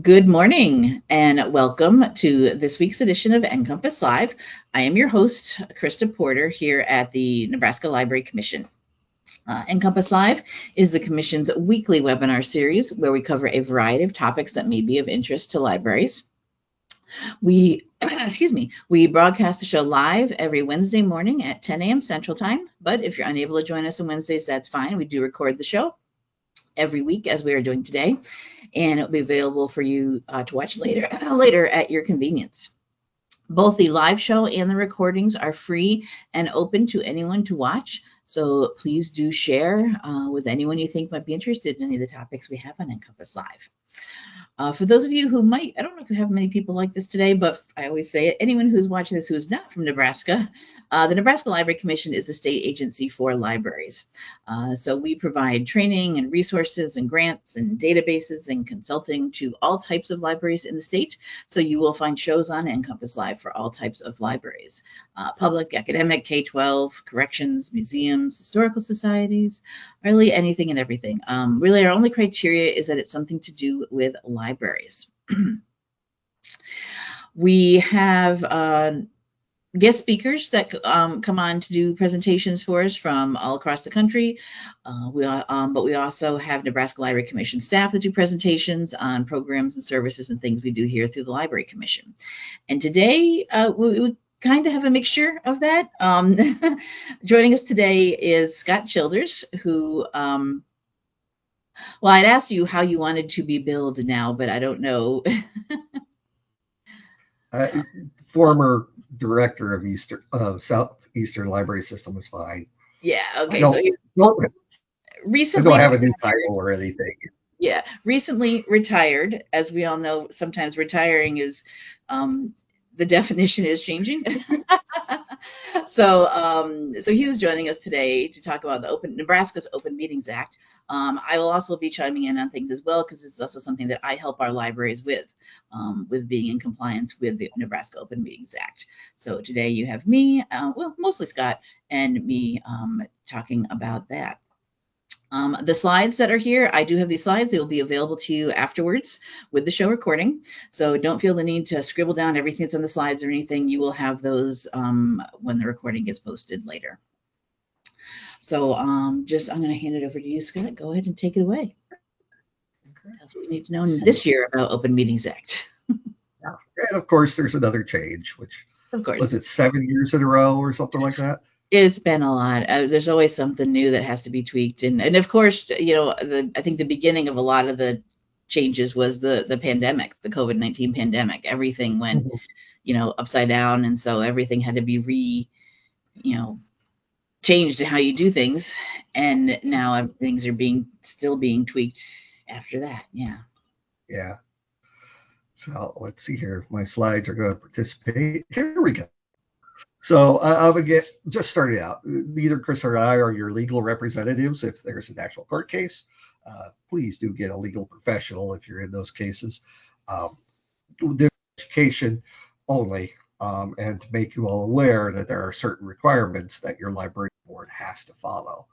Good morning and welcome to this week's edition of NCompass Live. I am your host, Christa Porter, here at the Nebraska Library Commission. NCompass Live is the Commission's weekly webinar series where we cover a variety of topics that may be of interest to libraries. We, we broadcast the show live every Wednesday morning at 10 a.m. Central Time, but if you're unable to join us on Wednesdays, that's fine. We do record the show every week as we are doing today, and it'll be available for you to watch later at your convenience. Both the live show and the recordings are free and open to anyone to watch, so please do share with anyone you think might be interested in any of the topics we have on NCompass Live. For those of you who I don't know if we have many people like this today, but I always say it, anyone who's watching this who is not from Nebraska, the Nebraska Library Commission is the state agency for libraries. So we provide training and resources and grants and databases and consulting to all types of libraries in the state. So you will find shows on NCompass Live for all types of libraries, public, academic, K-12, corrections, museums, historical societies, really anything and everything. Really, our only criteria is that it's something to do with libraries. We have guest speakers that come on to do presentations for us from all across the country. But we also have Nebraska Library Commission staff that do presentations on programs and services and things we do here through the Library Commission. And today we kind of have a mixture of that. Joining us today is Scott Childers, who well, I'd asked you how you wanted to be billed now, but I don't know. Former director of Southeastern Library System is fine. Yeah, okay. So recently, I don't have a new title or anything. Yeah, recently retired. As we all know, sometimes retiring is the definition is changing. So he is joining us today to talk about Nebraska's Open Meetings Act. I will also be chiming in on things as well, because this is also something that I help our libraries with being in compliance with the Nebraska Open Meetings Act. So today you have me, well, mostly Scott, and me talking about that. The slides that are here, I do have these slides. They will be available to you afterwards with the show recording. So don't feel the need to scribble down everything that's on the slides or anything. You will have those when the recording gets posted later. So I'm going to hand it over to you, Scott. Go ahead and take it away. Okay. That's what we need to know this year about Open Meetings Act. Yeah. And of course, there's another change, which of course was it 7 years in a row or something like that? It's been a lot. There's always something new that has to be tweaked. And of course, I think the beginning of a lot of the changes was the pandemic, the COVID-19 pandemic. Everything went, upside down. And so everything had to be changed in how you do things. And now things are still being tweaked after that. Yeah. Yeah. So let's see here if my slides are going to participate. Here we go. So I'm going to just started out. Neither Chris or I are your legal representatives. If there's an actual court case, please do get a legal professional if you're in those cases. This education only, and to make you all aware that there are certain requirements that your library board has to follow.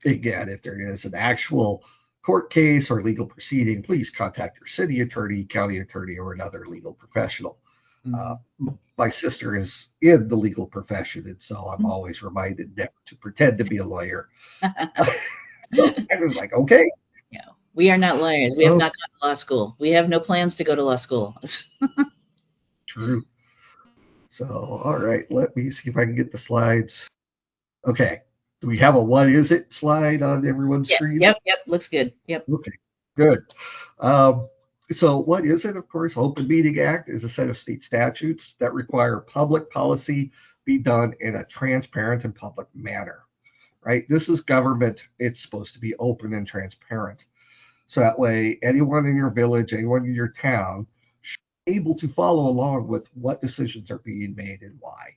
Again, if there is an actual court case or legal proceeding, please contact your city attorney, county attorney, or another legal professional. My sister is in the legal profession, and so I'm always reminded never to pretend to be a lawyer. So I was like, okay. Yeah, we are not lawyers. We have not gone to law school. We have no plans to go to law school. True. So, all right, let me see if I can get the slides. Okay. Do we have a what is it slide on everyone's screen? Yep. Looks good. Yep. Okay, good. So what is it? Of course, Open Meeting Act is a set of state statutes that require public policy be done in a transparent and public manner, right? This is government. It's supposed to be open and transparent. So that way, anyone in your village, anyone in your town should be able to follow along with what decisions are being made and why.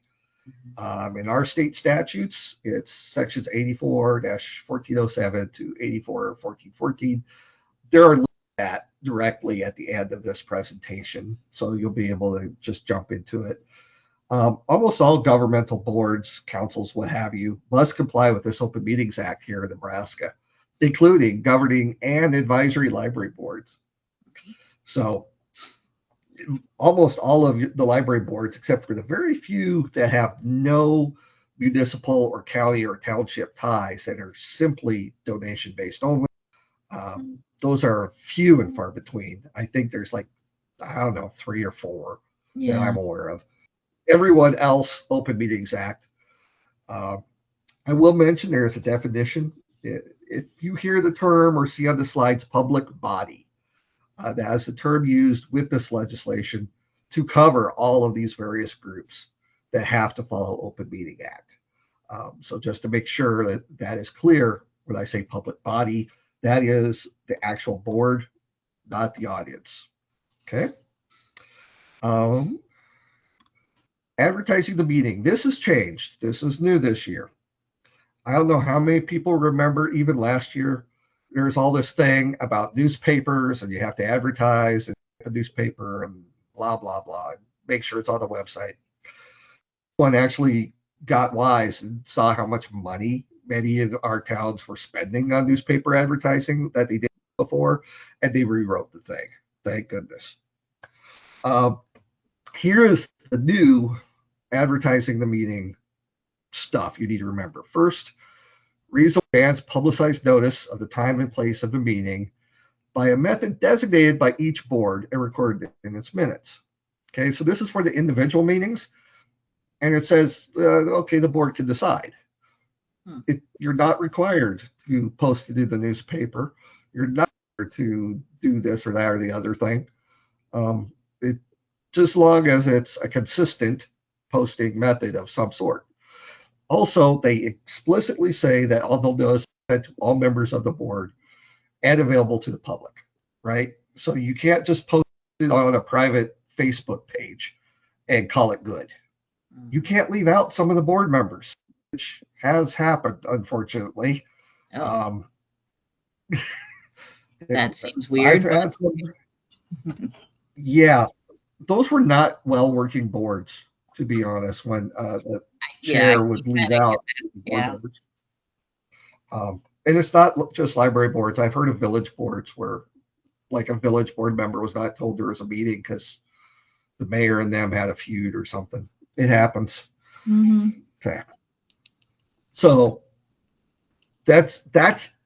In our state statutes, it's sections 84-1407 to 84-1414. There are that directly at the end of this presentation, so you'll be able to just jump into it. Almost all governmental boards, councils, what have you, must comply with this Open Meetings Act here in Nebraska, including governing and advisory library boards. So almost all of the library boards, except for the very few that have no municipal or county or township ties that are simply donation based only, those are few and far between. I think there's like, I don't know, 3 or 4 that I'm aware of. Everyone else, Open Meetings Act. I will mention there is a definition. If you hear the term or see on the slides public body, that is the term used with this legislation to cover all of these various groups that have to follow Open Meeting Act. So just to make sure that that is clear, when I say public body, that is the actual board, not the audience. Okay. Advertising the meeting. This has changed. This is new this year. I don't know how many people remember, even last year, there's all this thing about newspapers and you have to advertise a newspaper and blah, blah, blah, and make sure it's on the website. One actually got wise and saw how much money many of our towns were spending on newspaper advertising that they did before, and they rewrote the thing. Thank goodness. Here is the new advertising the meeting stuff you need to remember. First, reasonable advance publicized notice of the time and place of the meeting by a method designated by each board and recorded in its minutes. Okay, so this is for the individual meetings, and it says, okay, the board can decide. You're not required to post it in the newspaper. You're not required to do this or that or the other thing. Just long as it's a consistent posting method of some sort. Also, they explicitly say that all they'll do is send to all members of the board and available to the public, right? So you can't just post it on a private Facebook page and call it good. You can't leave out some of the board members, which has happened, unfortunately. That seems weird. I've had some, yeah, those were not well-working boards, to be honest, when the chair would leave out board members. And it's not just library boards. I've heard of village boards where like a village board member was not told there was a meeting because the mayor and them had a feud or something. It happens. Okay. So that's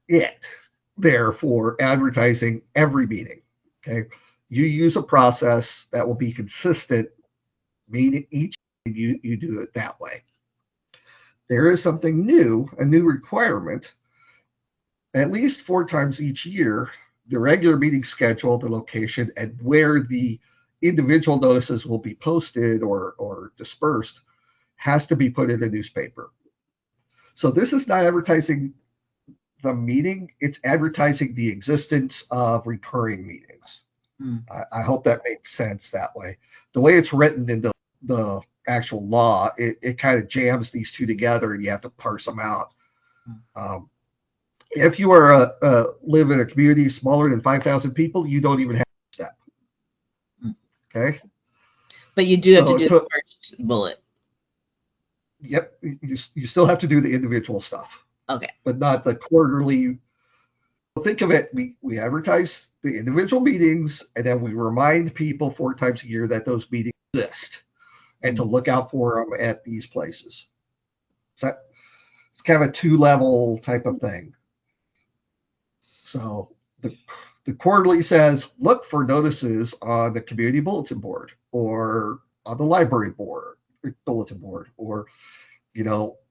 it there for advertising every meeting. Okay. You use a process that will be consistent, meaning each you do it that way. There is something new, a new requirement. At least 4 times each year, the regular meeting schedule, the location, and where the individual notices will be posted or dispersed has to be put in a newspaper. So this is not advertising the meeting, it's advertising the existence of recurring meetings. I hope that makes sense that way. The way it's written in the actual law, it kind of jams these two together and you have to parse them out. If you are live in a community smaller than 5,000 people, you don't even have a step. Okay. But you do have to do the first bullet. Yep. You still have to do the individual stuff. Okay. But not the quarterly. Think of it, we advertise the individual meetings and then we remind people 4 times a year that those meetings exist and to look out for them at these places. So it's kind of a 2-level type of thing. So the quarterly says, look for notices on the community bulletin board or on the library board, bulletin board, or,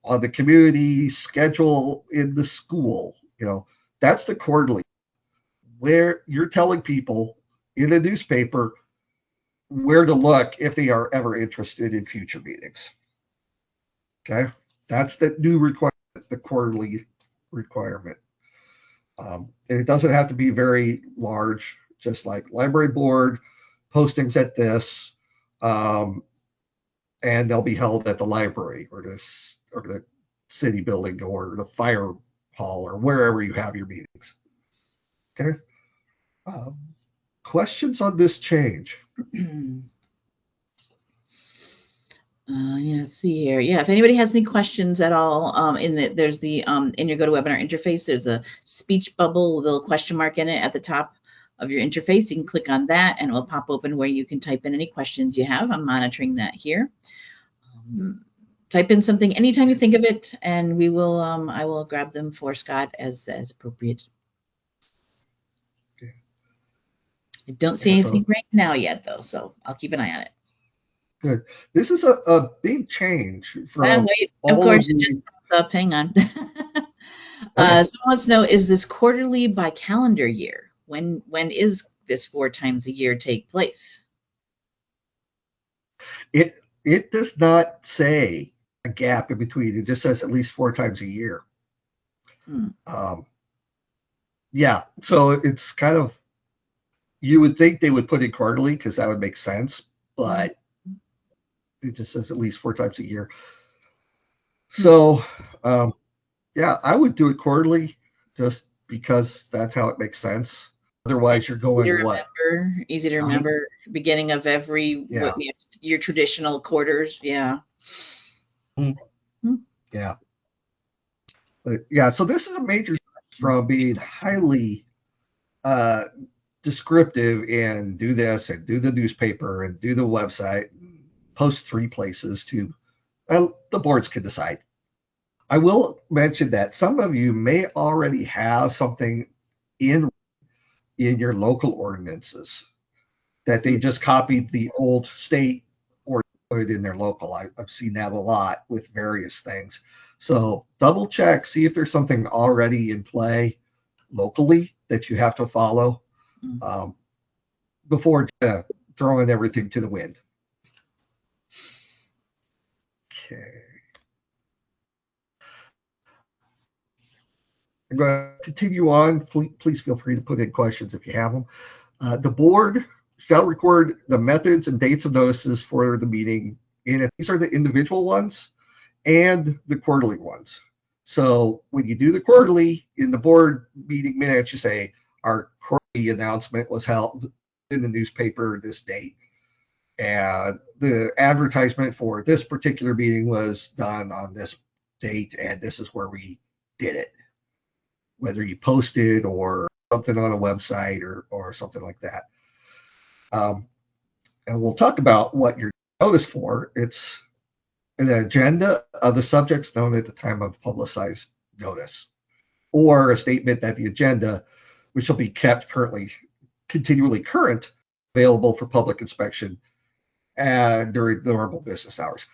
on the community schedule in the school, That's the quarterly, where you're telling people in a newspaper where to look if they are ever interested in future meetings. Okay, that's the new requirement, the quarterly requirement. And it doesn't have to be very large, just like library board, postings at this, and they'll be held at the library or the city building or the fire hall or wherever you have your meetings. Okay. Questions on this change? Let's see here. Yeah, if anybody has any questions at all, there's the in your GoToWebinar interface, there's a speech bubble with a little question mark in it at the top of your interface. You can click on that and it will pop open where you can type in any questions you have. I'm monitoring that here. Type in something anytime you think of it, and we will. I will grab them for Scott as appropriate. Okay. I don't see anything right now yet, though, so I'll keep an eye on it. Good. This is a big change from. Wait, of course, it just pops up. Hang on. Okay. Someone wants to know: is this quarterly by calendar year? When is this 4 times a year take place? It does not say a gap in between. It just says at least 4 times a year. Yeah, so it's kind of, you would think they would put it quarterly because that would make sense, but it just says at least 4 times a year. So, yeah, I would do it quarterly just because that's how it makes sense. Otherwise, you're going easy to remember. Beginning of every your traditional quarters. Yeah. Yeah. But yeah, so this is a major from being highly descriptive and do this and do the newspaper and do the website, and post 3 places to, the boards can decide. I will mention that some of you may already have something in your local ordinances that they just copied the old state or put it in their local. I've seen that a lot with various things. So double check, see if there's something already in play locally that you have to follow before throwing everything to the wind. Okay. I'm going to continue on. Please feel free to put in questions if you have them. The board shall record the methods and dates of notices for the meeting. And these are the individual ones and the quarterly ones. So when you do the quarterly, in the board meeting minutes, you say, our quarterly announcement was held in the newspaper this date. And the advertisement for this particular meeting was done on this date, and this is where we did it. Whether you posted or something on a website or something like that. And we'll talk about what you're noticed for. It's an agenda of the subjects known at the time of publicized notice, or a statement that the agenda, which will be kept continually current, available for public inspection during normal business hours.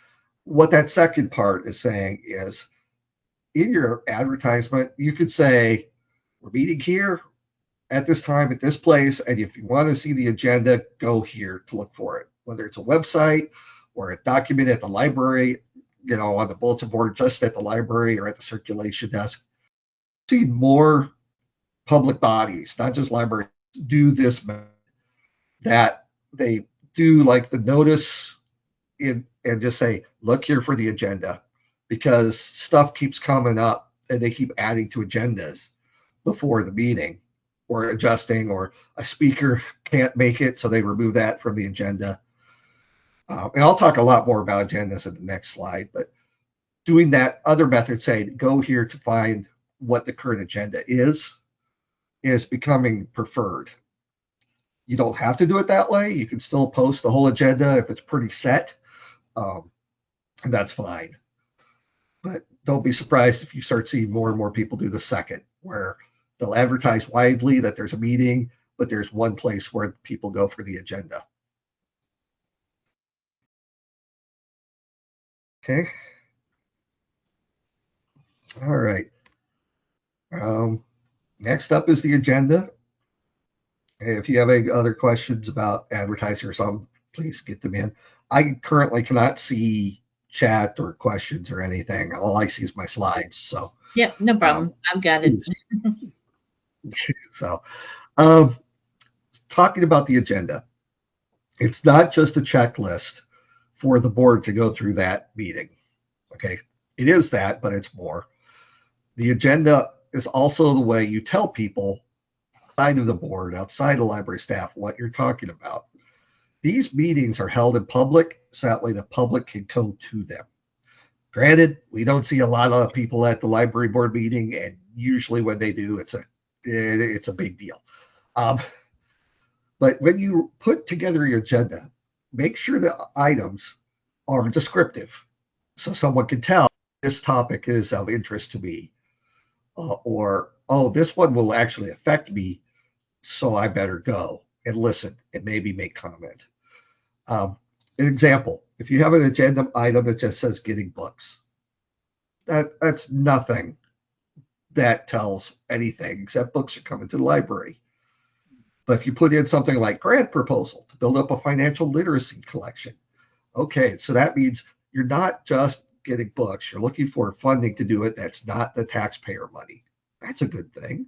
What that second part is saying is, in your advertisement, you could say, we're meeting here at this time at this place, and if you want to see the agenda, go here to look for it. Whether it's a website or a document at the library, on the bulletin board just at the library or at the circulation desk. See more public bodies, not just libraries, do this, that they do like the notice and just say, look here for the agenda, because stuff keeps coming up and they keep adding to agendas before the meeting, or adjusting, or a speaker can't make it, so they remove that from the agenda. And I'll talk a lot more about agendas in the next slide, but doing that other method, say, go here to find what the current agenda is becoming preferred. You don't have to do it that way. You can still post the whole agenda if it's pretty set. And that's fine. But don't be surprised if you start seeing more and more people do the second, where they'll advertise widely that there's a meeting, but there's one place where people go for the agenda. Okay. All right. Next up is the agenda. If you have any other questions about advertising or something, please get them in. I currently cannot see chat or questions or anything. All I see is my slides. So. Yep, no problem. I've got it. So, talking about the agenda, it's not just a checklist for the board to go through that meeting. Okay, it is that, but it's more. The agenda is also the way you tell people outside of the board, outside of library staff, what you're talking about. These meetings are held in public, so that way the public can go to them. Granted, we don't see a lot of people at the library board meeting, and usually when they do, it's a big deal. But when you put together your agenda, make sure the items are descriptive so someone can tell this topic is of interest to me, or, oh, this one will actually affect me, so I better go and listen and maybe make comment. An example, if you have an agenda item that just says getting books, that's nothing that tells anything except books are coming to the library. But if you put in something like grant proposal to build up a financial literacy collection, okay, so that means you're not just getting books, you're looking for funding to do it that's not the taxpayer money. That's a good thing.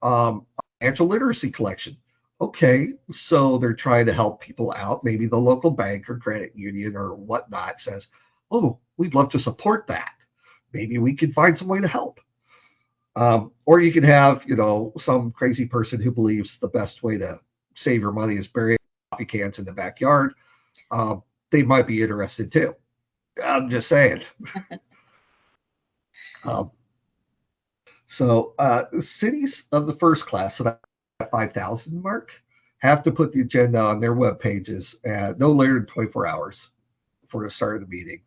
Financial literacy collection. Okay, so they're trying to help people out. Maybe the local bank or credit union or whatnot says, oh, we'd love to support that. Maybe we can find some way to help. Or you can have, some crazy person who believes the best way to save your money is burying coffee cans in the backyard. They might be interested too. I'm just saying. So cities of the first class, so that 5,000 mark, have to put the agenda on their web pages at no later than 24 hours before the start of the meeting,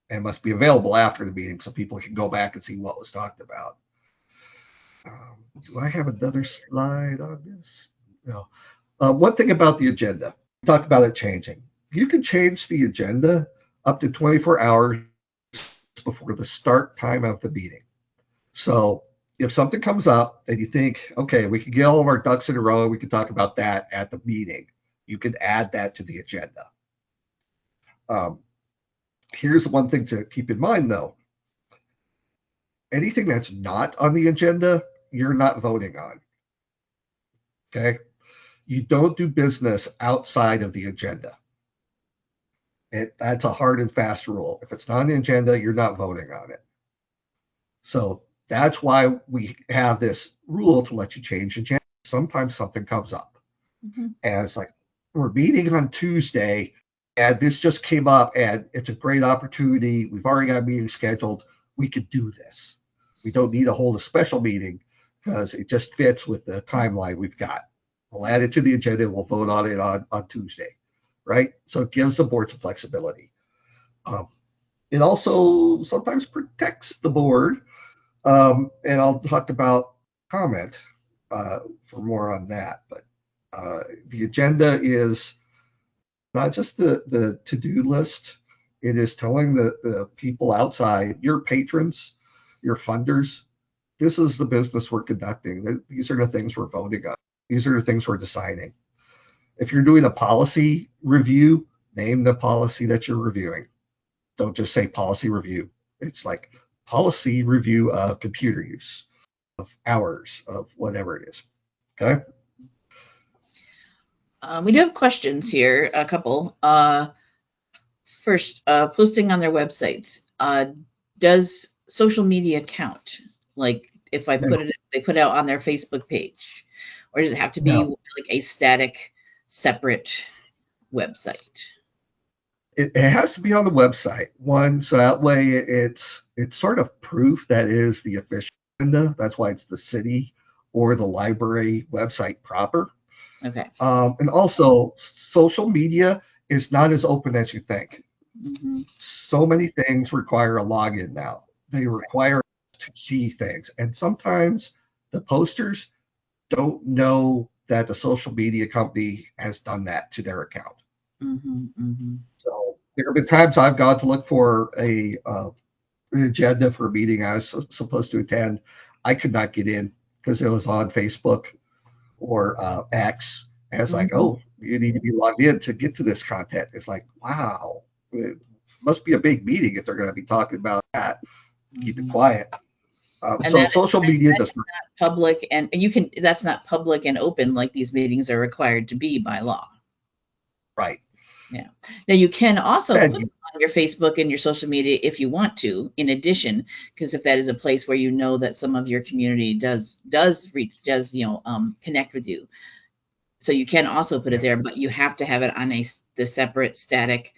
and must be available after the meeting so people can go back and see what was talked about. Do I have another slide on this? No. One thing about the agenda, we talked about it changing. You can change the agenda up to 24 hours before the start time of the meeting. So if something comes up and you think, okay, we can get all of our ducks in a row, we can talk about that at the meeting, you can add that to the agenda. Here's one thing to keep in mind, though. Anything that's not on the agenda, you're not voting on. Okay? You don't do business outside of the agenda. That's a hard and fast rule. If it's not on the agenda, you're not voting on it. So that's why we have this rule to let you change the agenda. Sometimes something comes up. Mm-hmm. And it's like, we're meeting on Tuesday, and this just came up, and it's a great opportunity. We've already got a meeting scheduled. We could do this. We don't need to hold a special meeting because it just fits with the timeline we've got. We'll add it to the agenda. We'll vote on it on Tuesday, right? So it gives the board some flexibility. It also sometimes protects the board, and I'll talk about comment for more on that. But the agenda is not just the to-do list. It is telling the people outside, your patrons, your funders, this is the business we're conducting. These are the things we're voting on. These are the things we're deciding. If you're doing a policy review, name the policy that you're reviewing. Don't just say policy review. It's like policy review of computer use, of hours, of whatever it is. Okay? We do have questions here, a couple. First, posting on their websites. Does social media count? Like if I put it, they put it out on their Facebook page, or does it have to be like a static, separate website? It has to be on the website. One, so that way it's sort of proof that it is the official agenda. That's why it's the city or the library website proper. Okay. And also, social media is not as open as you think. Mm-hmm. So many things require a login now. They require to see things. And sometimes the posters don't know that the social media company has done that to their account. Mm-hmm, mm-hmm. So there have been times I've gone to look for an agenda for a meeting I was supposed to attend. I could not get in because it was on Facebook or X. And it's like, oh, you need to be logged in to get to this content. It's like, wow, it must be a big meeting if they're going to be talking about that. Keep it quiet. So social media does not public, and that's not public and open like these meetings are required to be by law. Right. Yeah. Now you can also put it on your Facebook and your social media if you want to, in addition, because if that is a place where you know that some of your community does connect with you. So you can also put it there, but you have to have it on the separate static,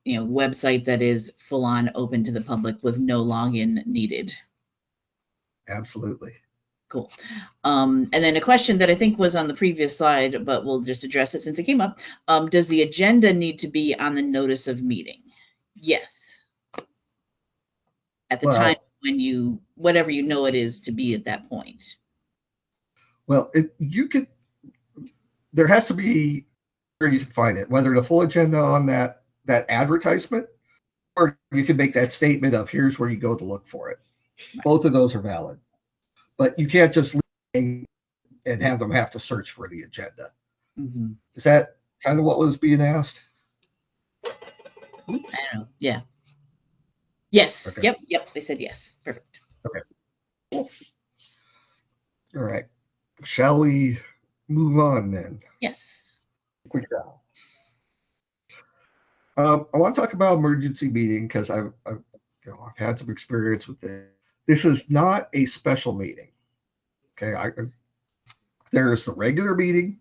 website that is full on open to the public with no login needed. Absolutely. Cool. And then a question that I think was on the previous slide, but we'll just address it since it came up. Does the agenda need to be on the notice of meeting? Yes. At the time when you, whatever you know it is to be at that point. Well, there has to be where you can find it, whether the full agenda on that advertisement, or you can make that statement of here's where you go to look for it. Right. Both of those are valid, but you can't just leave and have them have to search for the agenda. Mm-hmm. Is that kind of what was being asked? I don't know. Yeah. Yes. Okay. Yep. They said yes. Perfect. Okay. Cool. All right. Shall we move on then? Yes. We shall. I want to talk about emergency meeting because I've had some experience with this. This is not a special meeting. Okay. There's the regular meeting,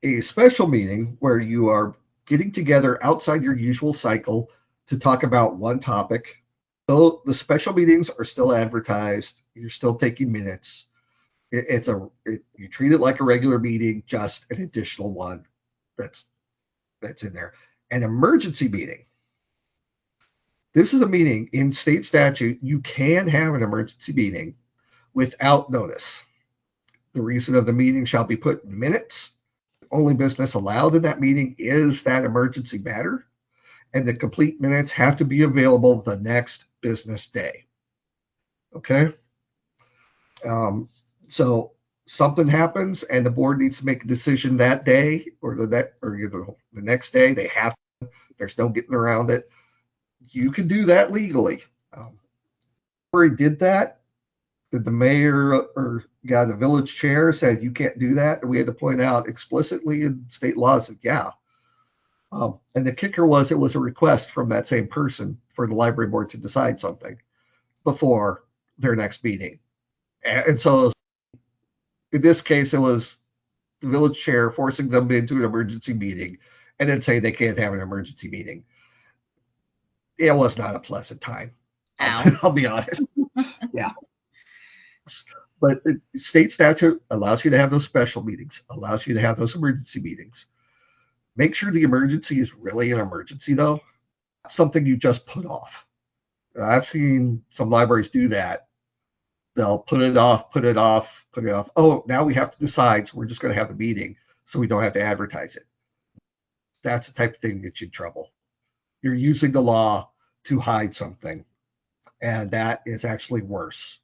a special meeting where you are getting together outside your usual cycle to talk about one topic. So the special meetings are still advertised. You're still taking minutes. You treat it like a regular meeting, just an additional one that's in there. An emergency meeting. This is a meeting in state statute. You can have an emergency meeting without notice. The reason of the meeting shall be put in minutes. The only business allowed in that meeting is that emergency matter, and the complete minutes have to be available the next business day. Okay. So something happens and the board needs to make a decision that day or the next day. They have to. There's no getting around it. You can do that legally. Where he did that, the mayor or the village chair said you can't do that, and we had to point out explicitly in state laws that and the kicker was it was a request from that same person for the library board to decide something before their next meeting. And so in this case, it was the village chair forcing them into an emergency meeting and then saying they can't have an emergency meeting. It was not a pleasant time. I'll be honest. Yeah. But state statute allows you to have those special meetings, allows you to have those emergency meetings. Make sure the emergency is really an emergency, though. Something you just put off. I've seen some libraries do that. They'll put it off. Oh, now we have to decide, so we're just going to have the meeting so we don't have to advertise it. That's the type of thing that gets you in trouble. You're using the law to hide something, and that is actually worse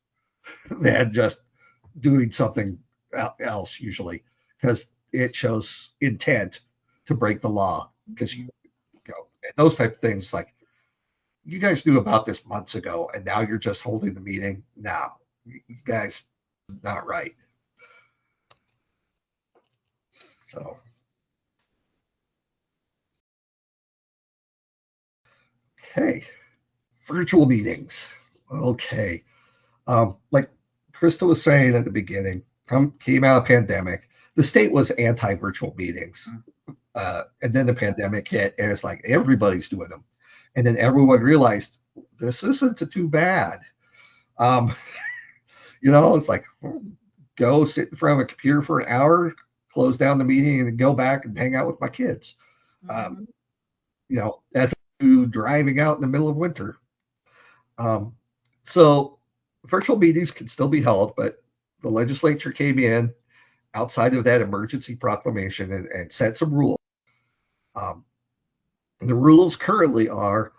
than just doing something else usually, because it shows intent to break the law. Because those type of things, like you guys knew about this months ago, and now you're just holding the meeting. No, you guys, not right. So, okay, virtual meetings. Okay, like Christa was saying at the beginning, came out of pandemic. The state was anti-virtual meetings. And then the pandemic hit, and it's like everybody's doing them. And then everyone realized this isn't too bad. It's like, go sit in front of a computer for an hour, close down the meeting, and then go back and hang out with my kids. As to driving out in the middle of winter. So virtual meetings can still be held, but the legislature came in outside of that emergency proclamation and set some rules. The rules currently are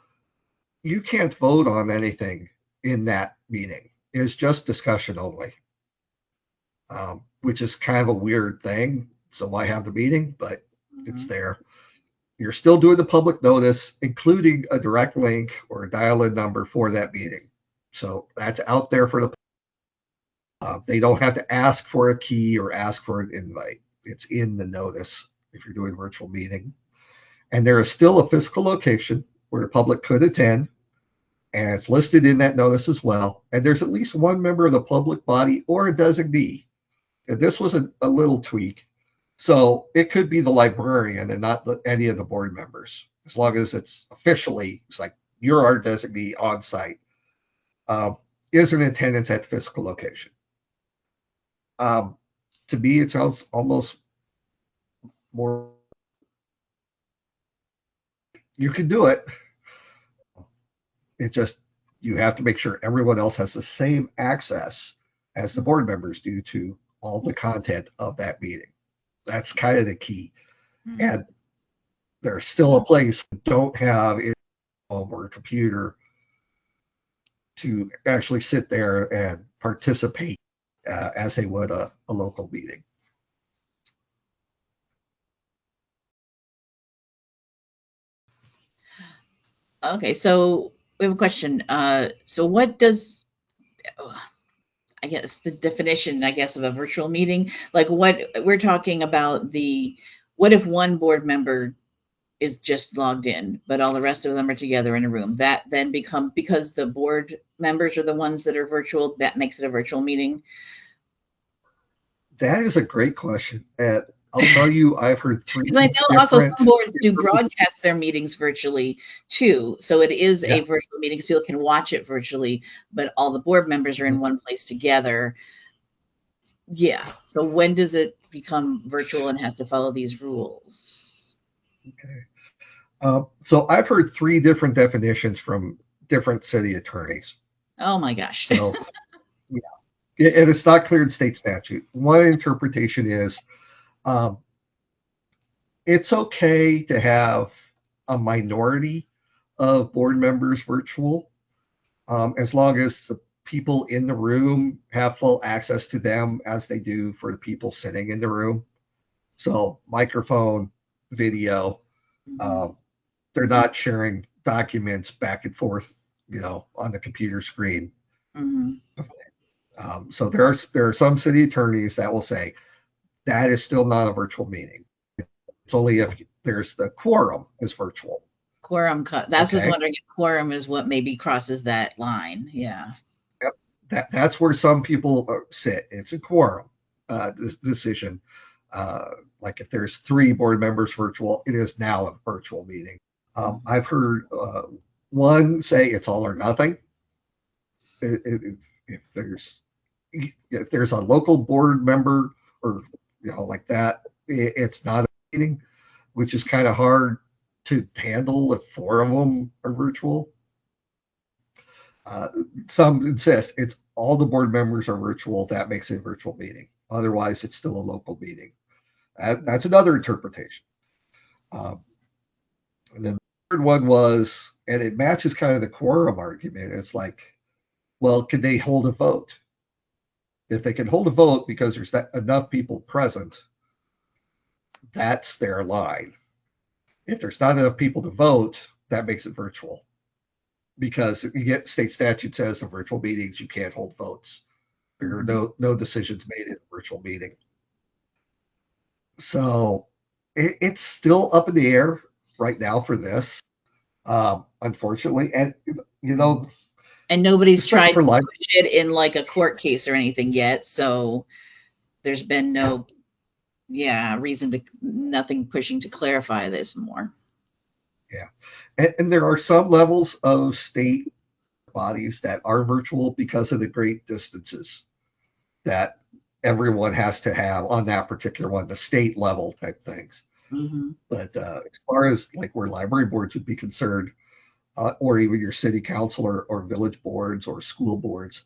you can't vote on anything in that meeting. It's just discussion only, which is kind of a weird thing. So why have the meeting? But it's there. You're still doing the public notice, including a direct link or a dial-in number for that meeting. So that's out there for the they don't have to ask for a key or ask for an invite. It's in the notice if you're doing a virtual meeting. And there is still a physical location where the public could attend, and it's listed in that notice as well. And there's at least one member of the public body or a designee. And this was a little tweak. So it could be the librarian and not any of the board members, as long as it's officially, it's like you're our designee on site, is in attendance at the physical location. To me, it sounds almost more, you can do it. It just, you have to make sure everyone else has the same access as the board members do to all the content of that meeting. That's kind of the key. Mhm. And there's still a place that don't have a home or a computer to actually sit there and participate as they would a local meeting. Okay, so we have a question. So what does, I guess, the definition, I guess, of a virtual meeting? Like what we're talking about, what if one board member is just logged in, but all the rest of them are together in a room? That then because the board members are the ones that are virtual, that makes it a virtual meeting? That is a great question. And I'll tell you, I've heard three Because I know also some different. boards do broadcast their meetings virtually too. So it is a Yeah. virtual meeting, so people can watch it virtually, but all the board members are in one place together. Yeah. So when does it become virtual and has to follow these rules? Okay. So I've heard three different definitions from different city attorneys. Oh my gosh. So yeah, and it's not clear in state statute. One interpretation is it's okay to have a minority of board members virtual, as long as the people in the room have full access to them as they do for the people sitting in the room. So microphone, video, Mhm. they're not sharing documents back and forth, on the computer screen. Mhm. So there are some city attorneys that will say that is still not a virtual meeting. It's only if there's the quorum is virtual. Quorum that's just Okay. wondering if quorum is what maybe crosses that line. Yeah. Yep. That's where some people sit. It's a quorum decision. Like if there's 3 board members virtual, it is now a virtual meeting. I've heard one say it's all or nothing. If there's a local board member or like that, it's not a meeting, which is kind of hard to handle if 4 of them are virtual. Some insist it's all the board members are virtual. That makes it a virtual meeting. Otherwise, it's still a local meeting. That's another interpretation. Um, and then the third one was, and it matches kind of the quorum argument. It's like, well, can they hold a vote? If they can hold a vote because there's enough people present, that's their line. If there's not enough people to vote, that makes it virtual. Because you get state statute says in virtual meetings you can't hold votes. There are no decisions made in a virtual meeting. So it's still up in the air right now for this, unfortunately. And And nobody's especially tried for to life. push it in like a court case or anything yet. So there's been no, nothing pushing to clarify this more. Yeah, and there are some levels of state bodies that are virtual because of the great distances that everyone has to have on that particular one, the state level type things. Mm-hmm. But as far as like where library boards would be concerned, or even your city council or village boards or school boards,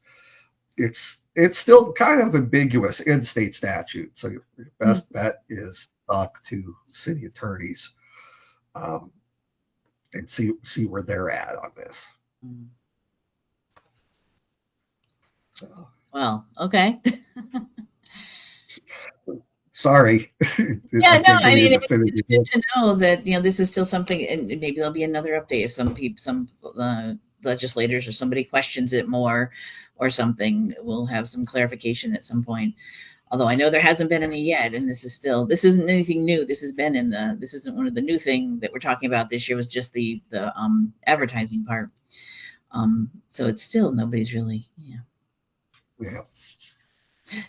it's still kind of ambiguous in state statute. So your best bet is talk to city attorneys and see where they're at on this. Mm-hmm. So, Well, okay. sorry. Yeah, no, I mean, it's definitive. good to know that, this is still something, and maybe there'll be another update if some legislators or somebody questions it more or something. We'll have some clarification at some point. Although I know there hasn't been any yet, and this isn't anything new. This isn't one of the new thing that we're talking about this year. Was just the advertising part. So it's still nobody's really, Yeah.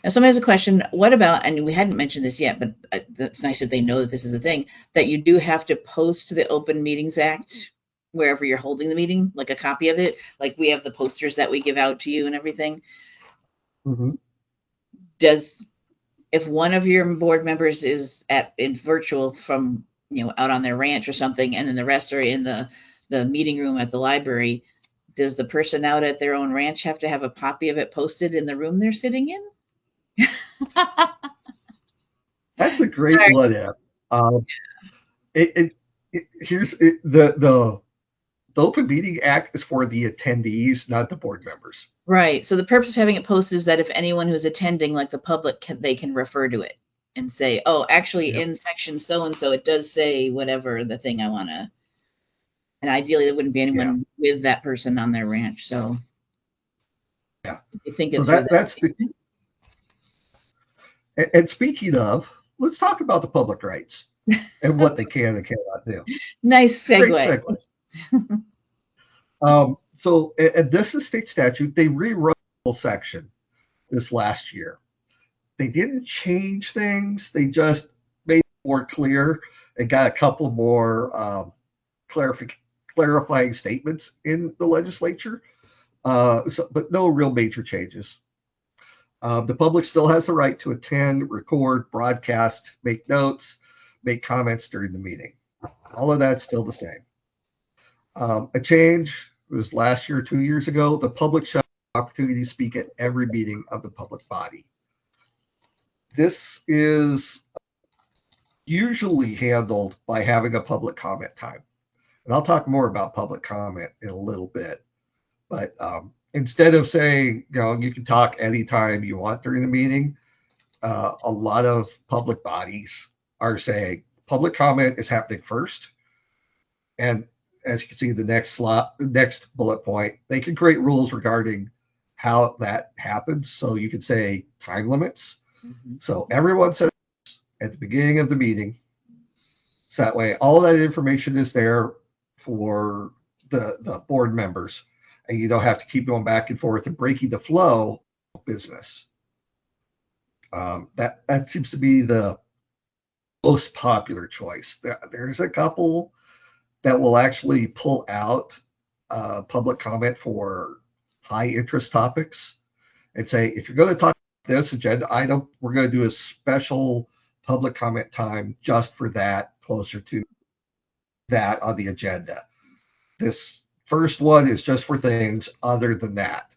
Now, somebody has a question. What about, and we hadn't mentioned this yet, but it's nice that they know that this is a thing, that you do have to post the Open Meetings Act wherever you're holding the meeting, like a copy of it. Like we have the posters that we give out to you and everything. Mm-hmm. if one of your board members is in virtual from, out on their ranch or something, and then the rest are in the meeting room at the library, does the person out at their own ranch have to have a copy of it posted in the room they're sitting in? That's a great Sorry. what if. The Open Meeting Act is for the attendees, not the board members. Right. So the purpose of having it posted is that if anyone who's attending, like the public, they can refer to it and say, oh, actually Yep. in section so-and-so, it does say whatever the thing I want to, and ideally there wouldn't be anyone with that person on their ranch. So yeah, you think so it through that's the, and speaking of, let's talk about the public rights and what they can and cannot do. Nice segue. Great segue. So this is state statute. They rewrote the whole section this last year. They didn't change things. They just made it more clear and got a couple more clarifying statements in the legislature. But no real major changes. The public still has the right to attend, record, broadcast, make notes, make comments during the meeting. All of that's still the same. A change was last year, 2 years ago, the public shall have the opportunity to speak at every meeting of the public body. This is usually handled by having a public comment time. And I'll talk more about public comment in a little bit. But instead of saying, you can talk anytime you want during the meeting, a lot of public bodies are saying public comment is happening first. And as you can see, the next bullet point, they can create rules regarding how that happens. So you can say time limits. Mm-hmm. So everyone says at the beginning of the meeting. So that way, all of that information is there for the board members, and you don't have to keep going back and forth and breaking the flow of business. That seems to be the most popular choice. There's a couple that will actually pull out public comment for high interest topics and say, if you're going to talk about this agenda item, we're going to do a special public comment time just for that, closer to that on the agenda. This first one is just for things other than that.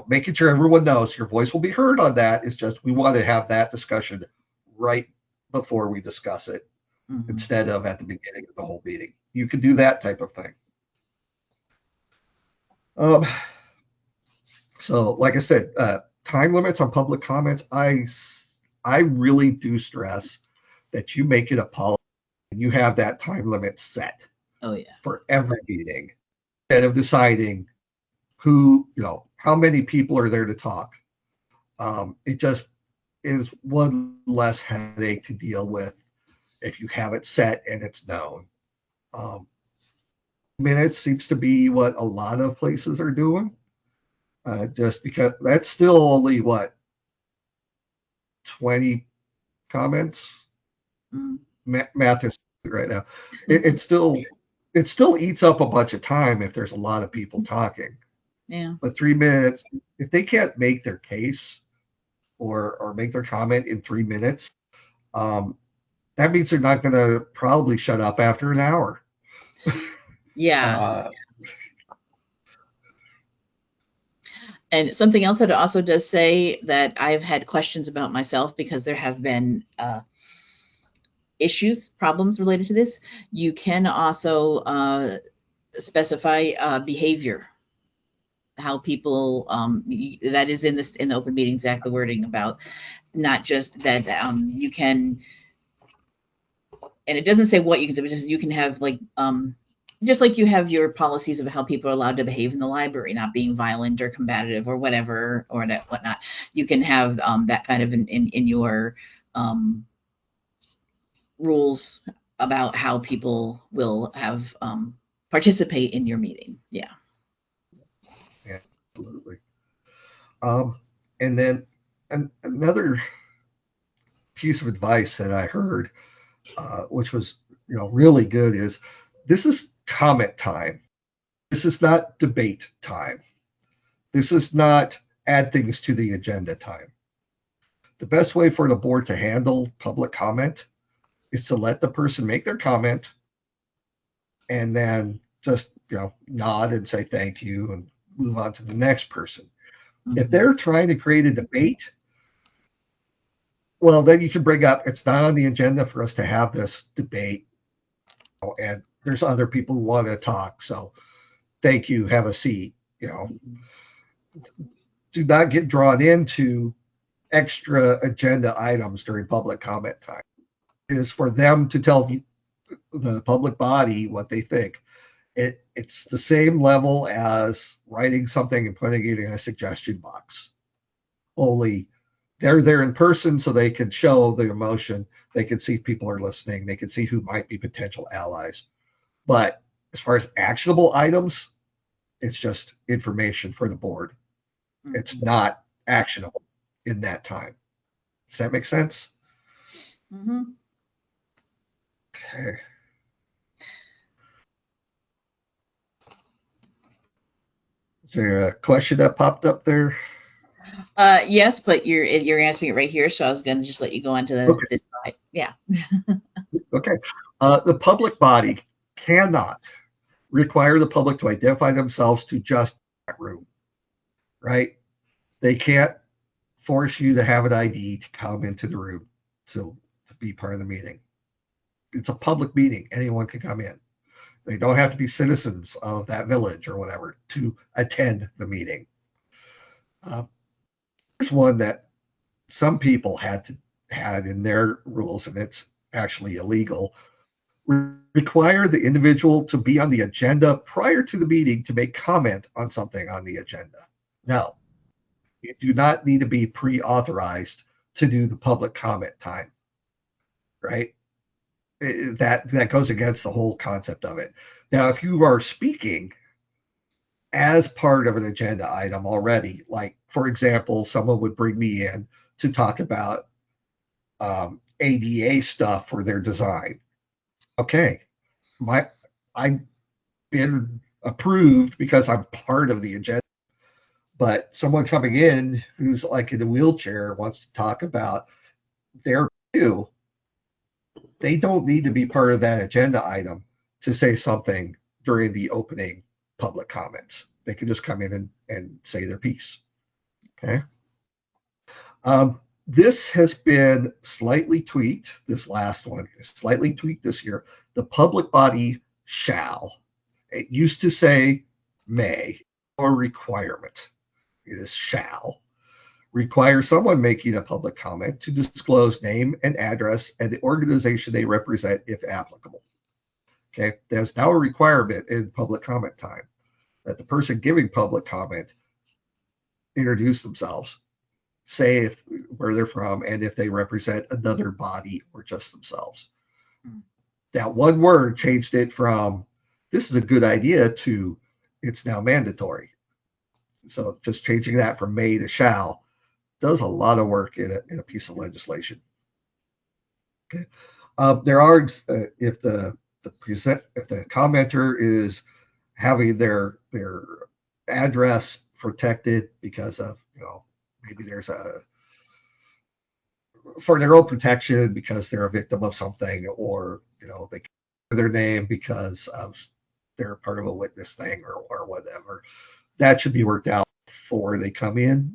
Making sure everyone knows your voice will be heard on that is just, we want to have that discussion right before we discuss it, mm-hmm. instead of at the beginning of the whole meeting. You can do that type of thing. So like I said, time limits on public comments, I really do stress that you make it a policy and you have that time limit set. Oh yeah. For every meeting, instead of deciding who, how many people are there to talk. It just is one less headache to deal with if you have it set and it's known. Minutes seems to be what a lot of places are doing, just because that's still only 20 comments. Math is right now. It still eats up a bunch of time if there's a lot of people talking. Yeah. But 3 minutes, if they can't make their case or make their comment in 3 minutes, that means they're not going to probably shut up after an hour. Yeah. And something else that it also does say that I've had questions about myself, because there have been problems related to this. You can also specify behavior, how people, that is in the Open Meetings Act, the wording about not just that you can, and it doesn't say what you can say, but just you can have just like you have your policies of how people are allowed to behave in the library, not being violent or combative or whatever, or whatnot. You can have that kind of in your rules about how people will have participate in your meeting. Yeah. Absolutely. And then another piece of advice that I heard, which was really good, is this is comment time. This is not debate time. This is not add things to the agenda time. The best way for the board to handle public comment is to let the person make their comment and then just, nod and say thank you and move on to the next person. If they're trying to create a debate, well, then you can bring up, it's not on the agenda for us to have this debate, and there's other people who want to talk. So thank you, have a seat. Do not get drawn into extra agenda items during public comment time. It is for them to tell the public body what they think. It's the same level as writing something and putting it in a suggestion box. Only they're there in person so they can show the emotion. They can see if people are listening. They can see who might be potential allies. But as far as actionable items, it's just information for the board. It's not actionable in that time. Does that make sense? Mm-hmm. Okay. Is there a question that popped up there? Yes, but you're answering it right here, so I was going to just let you go on to this slide. Yeah. Okay. The public body cannot require the public to identify themselves to just that room, right? They can't force you to have an ID to come into the room to be part of the meeting. It's a public meeting. Anyone can come in. They don't have to be citizens of that village or whatever to attend the meeting. There's one that some people had in their rules, and it's actually illegal. Require the individual to be on the agenda prior to the meeting to make comment on something on the agenda. No, you do not need to be pre-authorized to do the public comment time, right? That goes against the whole concept of it. Now, if you are speaking as part of an agenda item already, like, for example, someone would bring me in to talk about ADA stuff for their design. Okay, I've been approved because I'm part of the agenda. But someone coming in who's like in a wheelchair wants to talk about their view, they don't need to be part of that agenda item to say something during the opening public comments. They can just come in and say their piece. Okay. This has been slightly tweaked. This last one is slightly tweaked this year. The public body shall. It used to say may or requirement. It is shall. Require someone making a public comment to disclose name and address and the organization they represent if applicable. Okay, there's now a requirement in public comment time that the person giving public comment introduce themselves, say where they're from, and if they represent another body or just themselves. That one word changed it from this is a good idea to it's now mandatory. So just changing that from may to shall does a lot of work in a piece of legislation. Okay. There are if the commenter is having their address protected because of maybe there's for their own protection because they're a victim of something, or they give their name because of they're part of a witness thing or whatever, that should be worked out before they come in.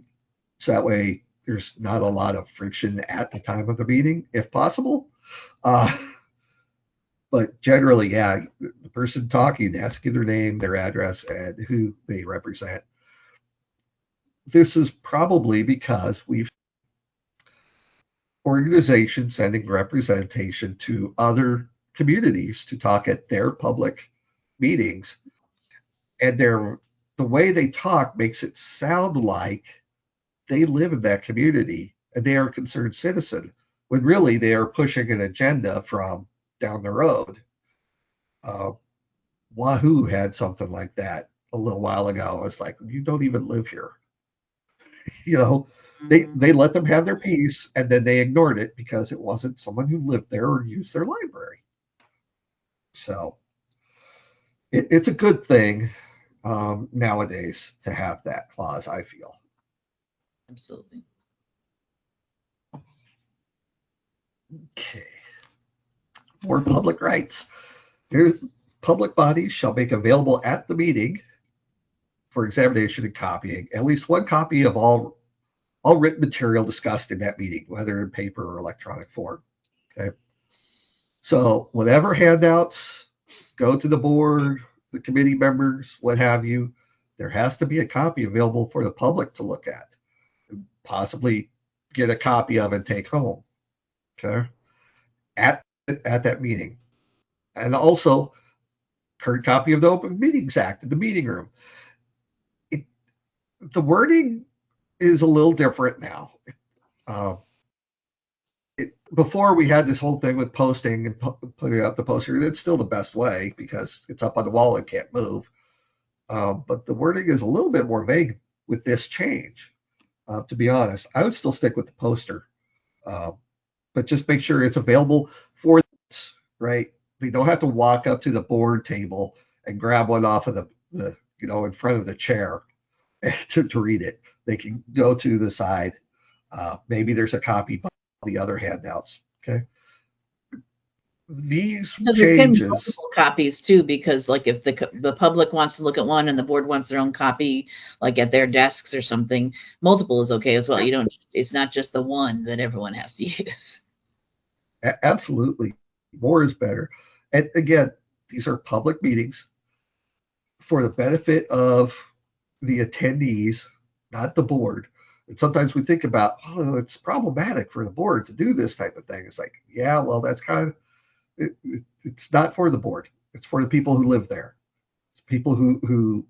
So that way there's not a lot of friction at the time of the meeting, if possible. But generally, yeah, the person talking has to give their name, their address, and who they represent. This is probably because we've organizations sending representation to other communities to talk at their public meetings, and the way they talk makes it sound like they live in that community and they are a concerned citizen, when really they are pushing an agenda from down the road. Wahoo had something like that a little while ago. It's like, you don't even live here. They let them have their piece, and then they ignored it because it wasn't someone who lived there or used their library. So it's a good thing nowadays to have that clause, I feel. Absolutely. Okay. More public rights. There's public bodies shall make available at the meeting for examination and copying at least one copy of all written material discussed in that meeting, whether in paper or electronic form. Okay. So whatever handouts go to the board, the committee members, what have you, there has to be a copy available for the public to look at, and possibly get a copy of and take home. Okay. At that meeting. And also current copy of the Open Meetings Act in the meeting room. The wording is a little different now. Before we had this whole thing with posting and putting up the poster, it's still the best way because it's up on the wall and can't move. But the wording is a little bit more vague with this change. To be honest, I would still stick with the poster, but just make sure it's available for this, right? They don't have to walk up to the board table and grab one off of the in front of the chair to read it. They can go to the side. Maybe there's a copy by the other handouts. Okay. These So changes copies too, because like if the public wants to look at one and the board wants their own copy, like at their desks or something, multiple is okay as well. It's not just the one that everyone has to use. Absolutely. More is better. And again, these are public meetings for the benefit of the attendees, not the board. And sometimes we think about, oh, it's problematic for the board to do this type of thing. It's like, yeah, well, that's kind of, it's not for the board. It's for the people who live there. It's people who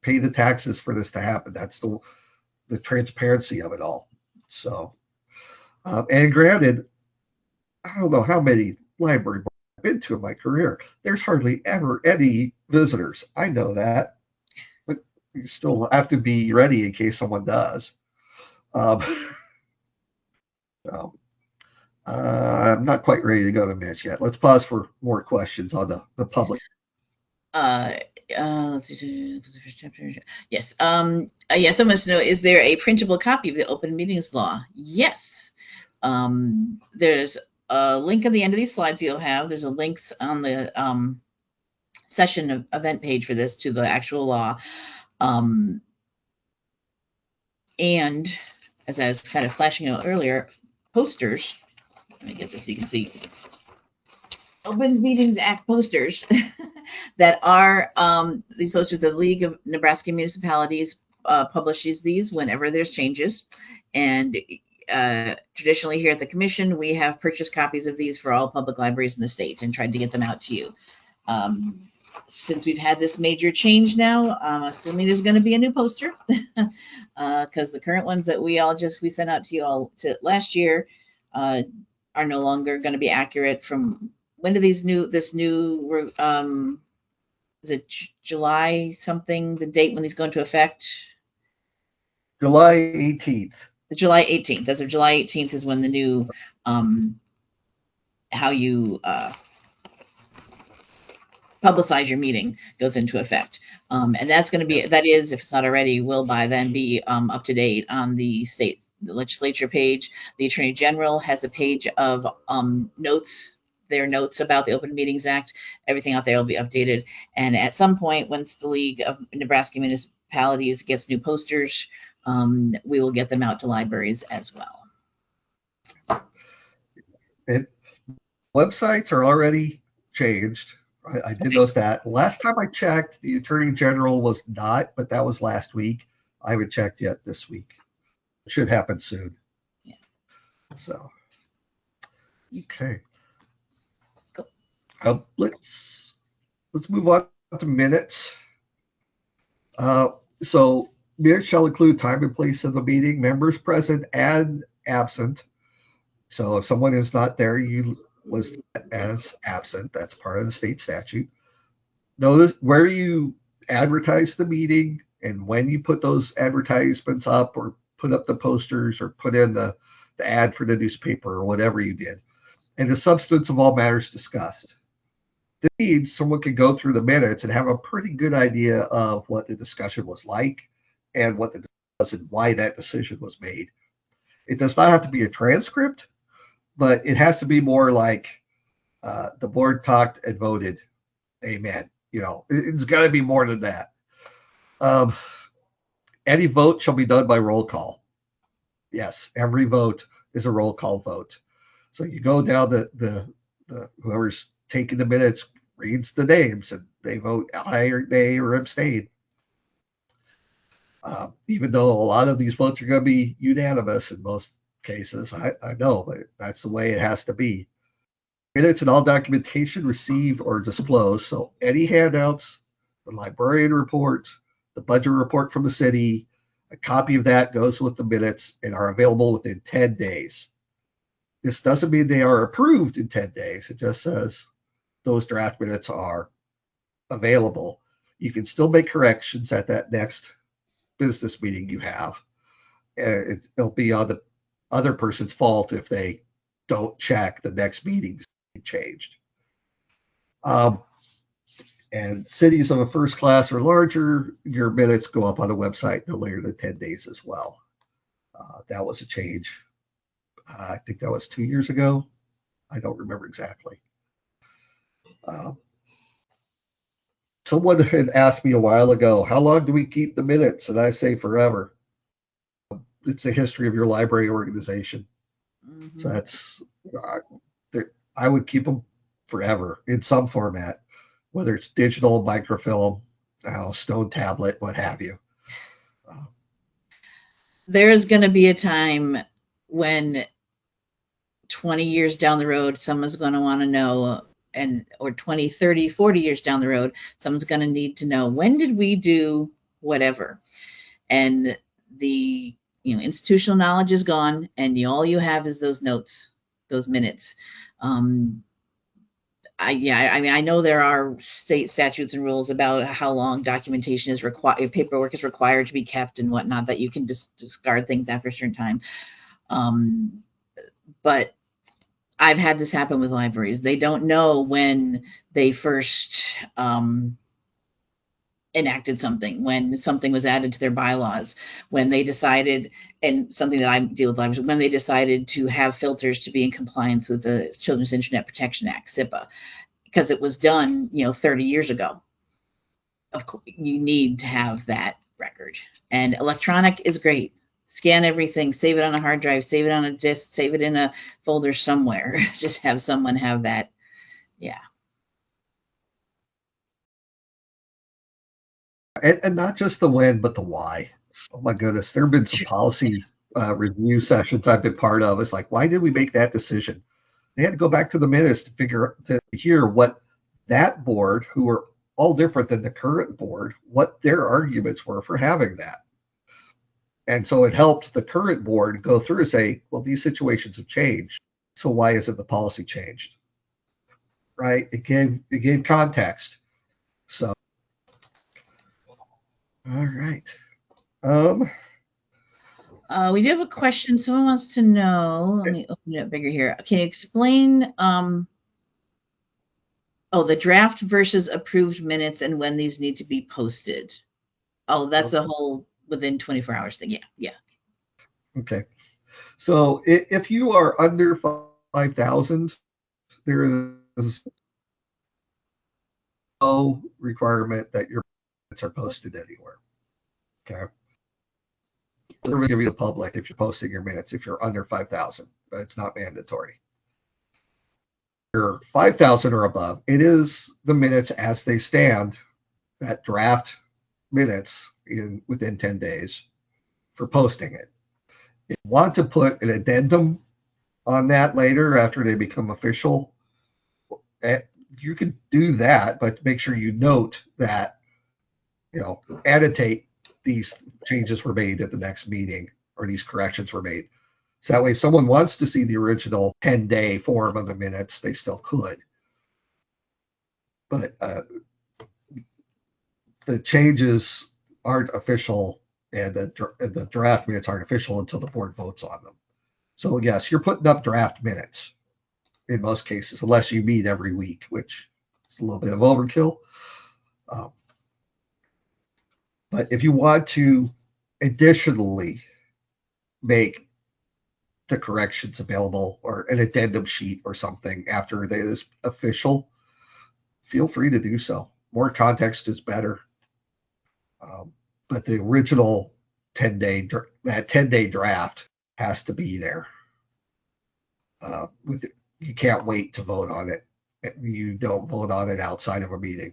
pay the taxes for this to happen. That's the transparency of it all. So, and granted, I don't know how many library boards I've been to in my career. There's hardly ever any visitors. I know that, but you still have to be ready in case someone does. So I'm not quite ready to go to Mitch yet. Let's pause for more questions on the public. Let's see. Yes. Yes. Someone wants to know: is there a printable copy of the Open Meetings Law? Yes. There's a link at the end of these slides. You'll have. There's a links on the session event page for this to the actual law. And as I was kind of flashing out earlier, posters. Let me get this so you can see. Open Meetings Act posters that are these posters. The League of Nebraska Municipalities publishes these whenever there's changes, and traditionally here at the commission, we have purchased copies of these for all public libraries in the state and tried to get them out to you. Since we've had this major change now, I'm assuming there's going to be a new poster because the current ones that we sent out to you all to last year are no longer going to be accurate. From when do this new is it July something, the date when these go into effect? July 18th. July 18th. As of July 18th is when the new how you publicize your meeting goes into effect. And that's going to be, that is, if it's not already, will by then be up to date on the state legislature page. The Attorney General has a page of notes, their notes about the Open Meetings Act. Everything out there will be updated. And at some point, once the League of Nebraska Municipalities gets new posters, we will get them out to libraries as well. And websites are already changed. I did notice that. Last time I checked, the Attorney General was not, but that was last week. I haven't checked yet this week. It should happen soon. Yeah. So, okay. Cool. Let's move on to minutes. So minutes shall include time and place of the meeting, members present and absent. So if someone is not there, you list as absent. That's part of the state statute. Notice where you advertise the meeting and when you put those advertisements up or put up the posters or put in the ad for the newspaper or whatever you did, and the substance of all matters discussed. This means someone can go through the minutes and have a pretty good idea of what the discussion was like and what the discussion, why that decision was made. It does not have to be a transcript, but it has to be more like the board talked and voted. Amen. It's got to be more than that. Any vote shall be done by roll call. Yes, every vote is a roll call vote. So you go down the whoever's taking the minutes reads the names and they vote aye or nay or abstain. Even though a lot of these votes are going to be unanimous in most cases, I know, but that's the way it has to be. Minutes and all documentation received or disclosed. So any handouts, the librarian report, the budget report from the city, a copy of that goes with the minutes and are available within 10 days. This doesn't mean they are approved in 10 days. It just says those draft minutes are available. You can still make corrections at that next business meeting you have. It'll be on the other person's fault if they don't check the next meeting's changed. And cities of a first class or larger, your minutes go up on the website no later than 10 days as well. That was a change. I think that was 2 years ago. I don't remember exactly. Someone had asked me a while ago, how long do we keep the minutes? And I say forever. It's the history of your library organization. Mm-hmm. So that's, I would keep them forever in some format, whether it's digital, microfilm, stone tablet, what have you. There's going to be a time when 20 years down the road, someone's going to want to know, or 20, 30, 40 years down the road, someone's going to need to know, when did we do whatever? And the institutional knowledge is gone, and all you have is those notes, those minutes. I know there are state statutes and rules about how long documentation is required, paperwork is required to be kept and whatnot, that you can just discard things after a certain time. But I've had this happen with libraries. They don't know when they first enacted something, when something was added to their bylaws, when they decided, and something that I deal with libraries, when they decided to have filters to be in compliance with the Children's Internet Protection Act, SIPA, because it was done, 30 years ago. Of course, you need to have that record. And electronic is great. Scan everything, save it on a hard drive, save it on a disk, save it in a folder somewhere. Just have someone have that. Yeah. And not just the when, but the why. Oh my goodness, there have been some policy review sessions I've been part of. It's like, why did we make that decision? They had to go back to the minutes to hear what that board, who were all different than the current board, what their arguments were for having that. And so it helped the current board go through and say, well, these situations have changed. So why isn't the policy changed? Right? It gave context. So, all right. We do have a question. Someone wants to know. Let me open it up bigger here. Okay, explain the draft versus approved minutes and when these need to be posted. Oh, that's the whole within 24 hours thing. Yeah. Okay. So if you are under 5,000, there is no requirement that your minutes are posted anywhere. Okay. They're going to give you the public if you're posting your minutes if you're under 5,000, but it's not mandatory. If you're 5,000 or above, it is the minutes as they stand, that draft minutes within 10 days for posting it. If you want to put an addendum on that later after they become official, you can do that, but make sure you note that, annotate these changes were made at the next meeting or these corrections were made. So that way, if someone wants to see the original 10-day form of the minutes, they still could. But the changes aren't official and the draft minutes aren't official until the board votes on them. So yes, you're putting up draft minutes in most cases, unless you meet every week, which is a little bit of overkill. But if you want to additionally make the corrections available or an addendum sheet or something after it is official, feel free to do so. More context is better. But the original 10-day, that 10-day draft has to be there. You can't wait to vote on it. You don't vote on it outside of a meeting.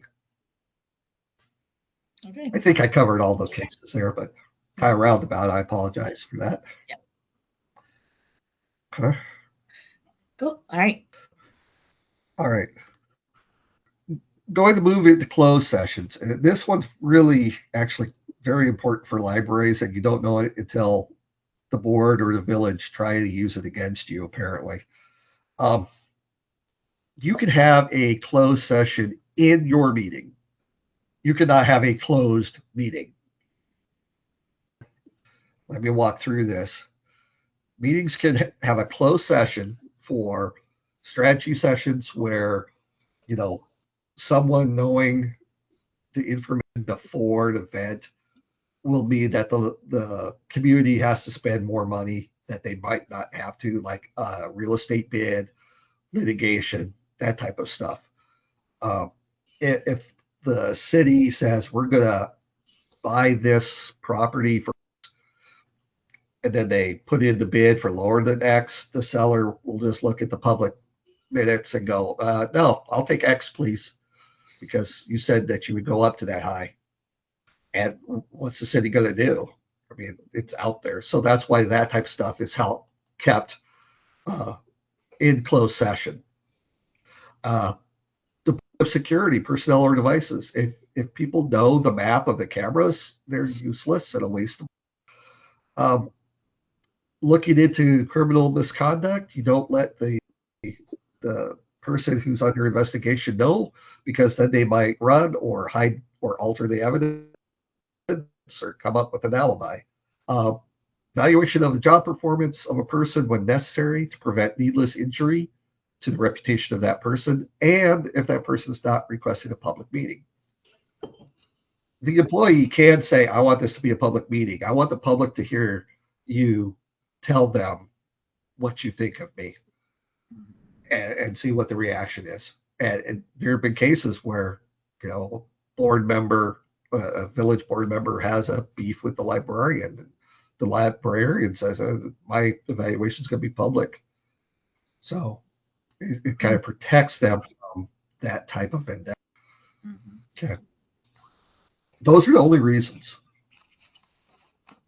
Okay. I think I covered all those cases there, but kind of roundabout. I apologize for that. Yep. Okay. Cool. All right. All right. Going to move into closed sessions. And this one's really actually very important for libraries, and you don't know it until the board or the village try to use it against you, apparently. You can have a closed session in your meeting. You cannot have a closed meeting. Let me walk through this. Meetings can have a closed session for strategy sessions where, someone knowing the information before an event will mean that the community has to spend more money that they might not have to, like real estate bid, litigation, that type of stuff. If the city says we're going to buy this property and then they put in the bid for lower than X, the seller will just look at the public minutes and go, no, I'll take X, please, because you said that you would go up to that high. And what's the city going to do? I mean, it's out there. So that's why that type of stuff is kept in closed session. The security, personnel or devices. If people know the map of the cameras, they're useless and a waste of looking into criminal misconduct, you don't let the person who's under investigation know, because then they might run or hide or alter the evidence or come up with an alibi. Evaluation of the job performance of a person when necessary to prevent needless injury to the reputation of that person, and if that person is not requesting a public meeting. The employee can say, I want this to be a public meeting. I want the public to hear you tell them what you think of me and see what the reaction is. And there have been cases where, board member, a village board member has a beef with the librarian. The librarian says, my evaluation is going to be public. So it kind of protects them from that type of endeavor. Mm-hmm. Okay. Those are the only reasons.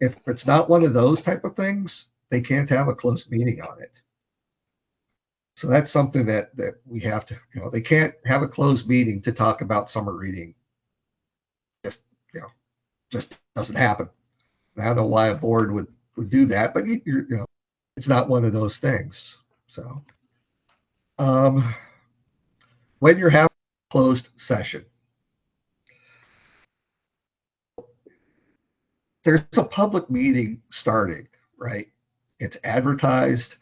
If it's not one of those type of things, they can't have a closed meeting on it. So that's something that we have to, they can't have a closed meeting to talk about summer reading. Just doesn't happen. I don't know why a board would do that, but it's not one of those things. So when you're having a closed session, there's a public meeting starting, right? It's advertised,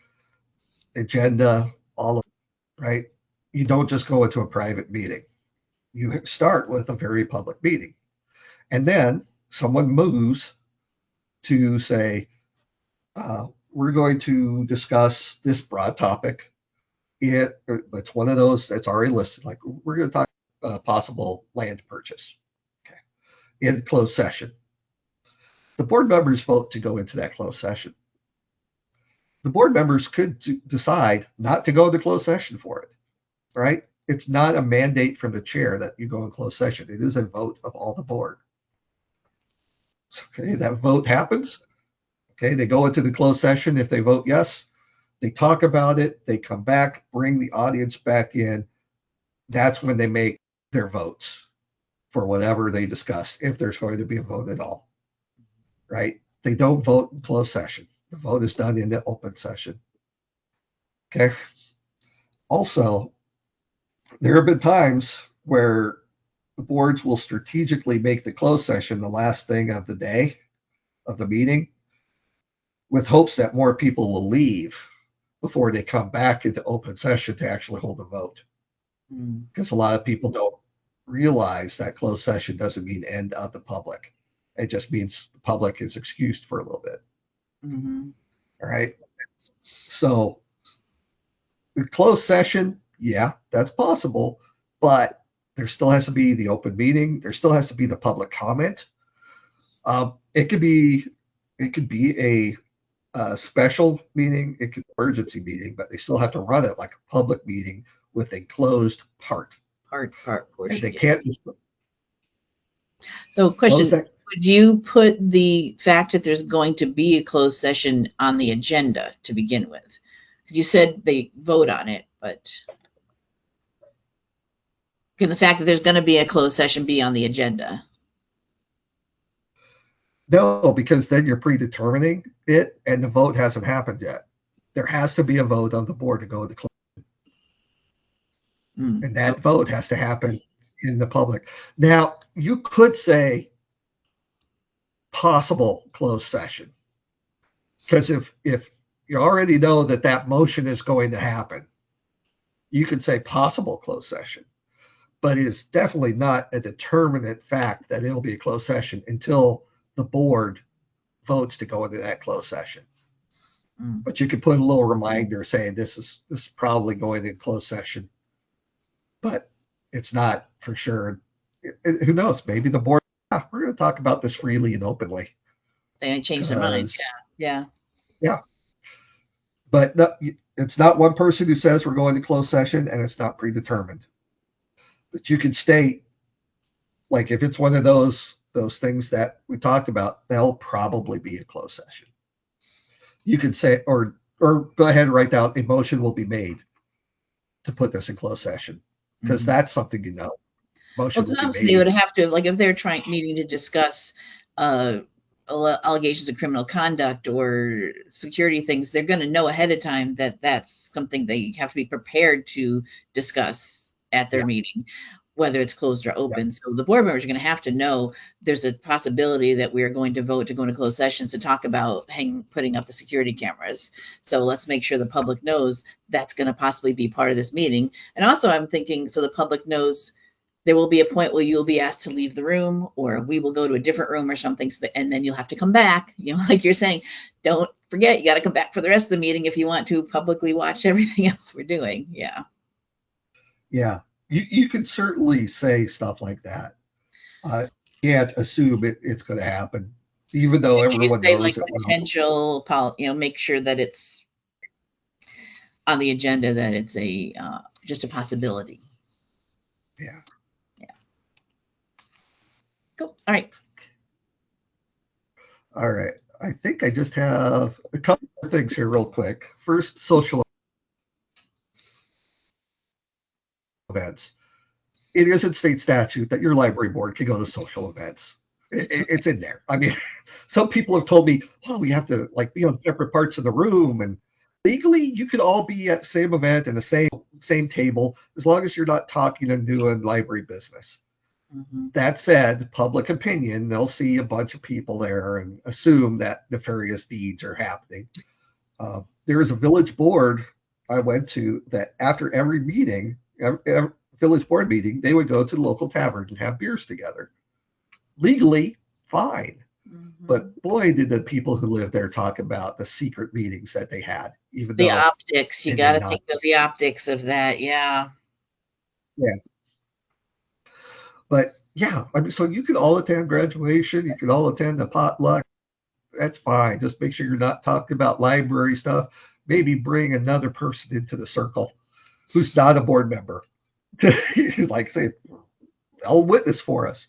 agenda, all of it, right? You don't just go into a private meeting. You start with a very public meeting. And then someone moves to say, we're going to discuss this broad topic. It's one of those that's already listed. Like, we're going to talk possible land purchase, okay, in closed session. The board members vote to go into that closed session. The board members could decide not to go into closed session for it, right? It's not a mandate from the chair that you go in closed session. It is a vote of all the board. Okay, that vote happens. Okay, they go into the closed session. If they vote yes, they talk about it. They come back, bring the audience back in. That's when they make their votes for whatever they discussed, if there's going to be a vote at all, right? They don't vote in closed session. The vote is done in the open session. Okay. Also, there have been times where the boards will strategically make the closed session the last thing of the day of the meeting, with hopes that more people will leave before they come back into open session to actually hold a vote. Because a lot of people don't realize that closed session doesn't mean end of the public. It just means the public is excused for a little bit. Mm-hmm. All right. So the closed session, yeah, that's possible, but there still has to be the open meeting. There still has to be the public comment. It could be a special meeting. It could be an emergency meeting, but they still have to run it like a public meeting with a closed part. Part And portion. they can't just So question, close that. would you put the fact that there's going to be a closed session on the agenda to begin with? Because you said they vote on it, but can the fact that there's going to be a closed session be on the agenda? No, because then you're predetermining it and the vote hasn't happened yet. There has to be a vote on the board to go to close. And that vote has to happen in the public. Now, you could say possible closed session, because if you already know that that motion is going to happen, you could say possible closed session, but it's definitely not a determinate fact that it'll be a closed session until the board votes to go into that closed session. But you could put a little reminder saying this is probably going in closed session, but it's not for sure. Who knows? Maybe the board, we're going to talk about this freely and openly. They might change their minds. Yeah. But no, it's not one person who says we're going to closed session, and it's not predetermined. But you can state, like, if it's one of those things that we talked about, they'll probably be a closed session. You could say, or go ahead and write down a motion will be made to put this in closed session, because that's something you know. Motion Well, obviously they would have to, like, if they're needing to discuss allegations of criminal conduct or security things, they're going to know ahead of time that that's something they have to be prepared to discuss at their meeting, whether it's closed or open. So the board members are going to have to know there's a possibility that we are going to vote to go into closed sessions to talk about putting up the security cameras. So let's make sure the public knows that's going to possibly be part of this meeting. And also I'm thinking, so the public knows there will be a point where you'll be asked to leave the room, or we will go to a different room or something. And then you'll have to come back, like you're saying, don't forget, you got to come back for the rest of the meeting if you want to publicly watch everything else we're doing. Yeah. You can certainly say stuff like that. Can't assume it's going to happen, even though everyone knows like it potential, make sure that it's on the agenda, that it's just a possibility. Yeah. Cool. All right. I think I just have a couple of things here real quick. First, social events. It is in state statute that your library board can go to social events. It's in there. I mean, some people have told me, well, we have to be on separate parts of the room, and legally you could all be at the same event and the same table, as long as you're not talking and doing library business. That said, public opinion, they'll see a bunch of people there and assume that nefarious deeds are happening. There is a village board I went to that after every meeting, every village board meeting, they would go to the local tavern and have beers together. Legally, fine. But boy, did the people who lived there talk about the secret meetings that they had. Even the optics, you got to think of the optics of that. Yeah. But yeah, I mean, so you can all attend graduation, you can all attend the potluck. That's fine. Just make sure you're not talking about library stuff. Maybe bring another person into the circle who's not a board member. Say, I'll witness for us.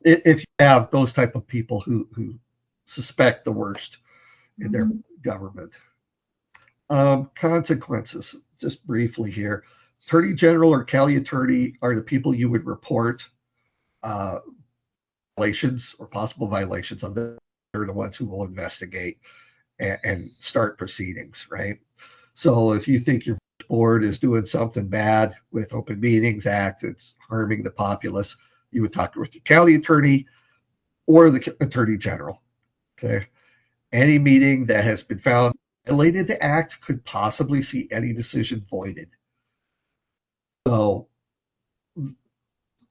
If you have those type of people who suspect the worst in their government. Consequences, just briefly here. Attorney General or county attorney are the people you would report violations or possible violations of. They're the ones who will investigate and start proceedings, right? So if you think your board is doing something bad with Open Meetings Act, it's harming the populace, you would talk with your county attorney or the attorney general. Okay. Any meeting that has been found violated the act could possibly see any decision voided. So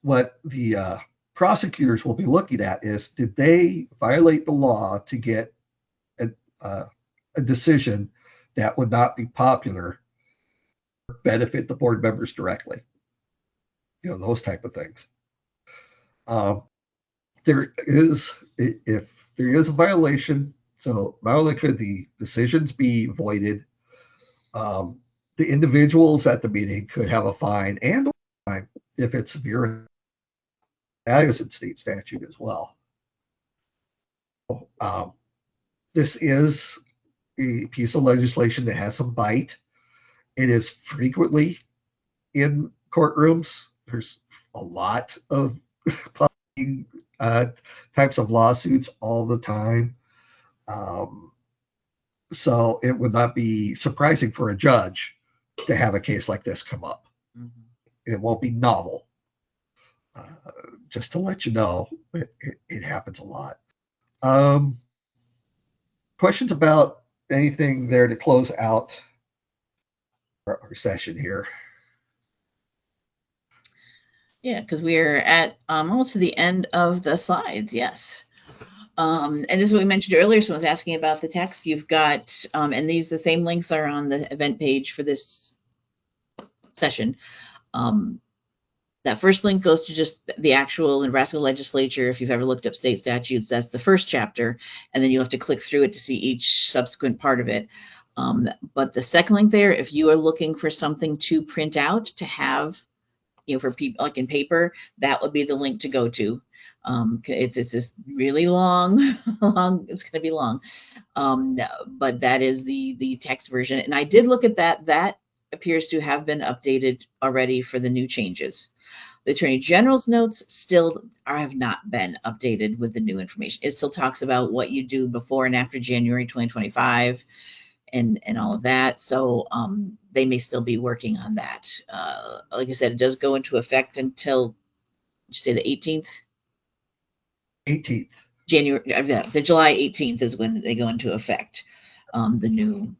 what the prosecutors will be looking at is, did they violate the law to get a decision that would not be popular, benefit the board members directly. Those type of things. If there is a violation, so not only could the decisions be voided, the individuals at the meeting could have a fine and fine if it's severe. That is in state statute as well. This is a piece of legislation that has some bite. It is frequently in courtrooms. There's a lot of types of lawsuits all the time. So it would not be surprising for a judge to have a case like this come up. Mm-hmm. It won't be novel. Just to let you know, it happens a lot. Questions about anything there to close out our session here? Yeah, because we're at almost to the end of the slides. Yes. And this is what we mentioned earlier. Someone was asking about the text. You've got, and the same links are on the event page for this session. That first link goes to just the actual Nebraska legislature. If you've ever looked up state statutes, that's the first chapter. And then you have to click through it to see each subsequent part of it. But the second link there, if you are looking for something to print out to have, for people like in paper, that would be the link to go to. It's just really long. It's going to be long. But that is the text version. And I did look at that. That appears to have been updated already for the new changes. The Attorney General's notes still have not been updated with the new information. It still talks about what you do before and after January 2025 and all of that. So they may still be working on that. Like I said, it does go into effect until, did you say the 18th? 18th. The July 18th is when they go into effect, the new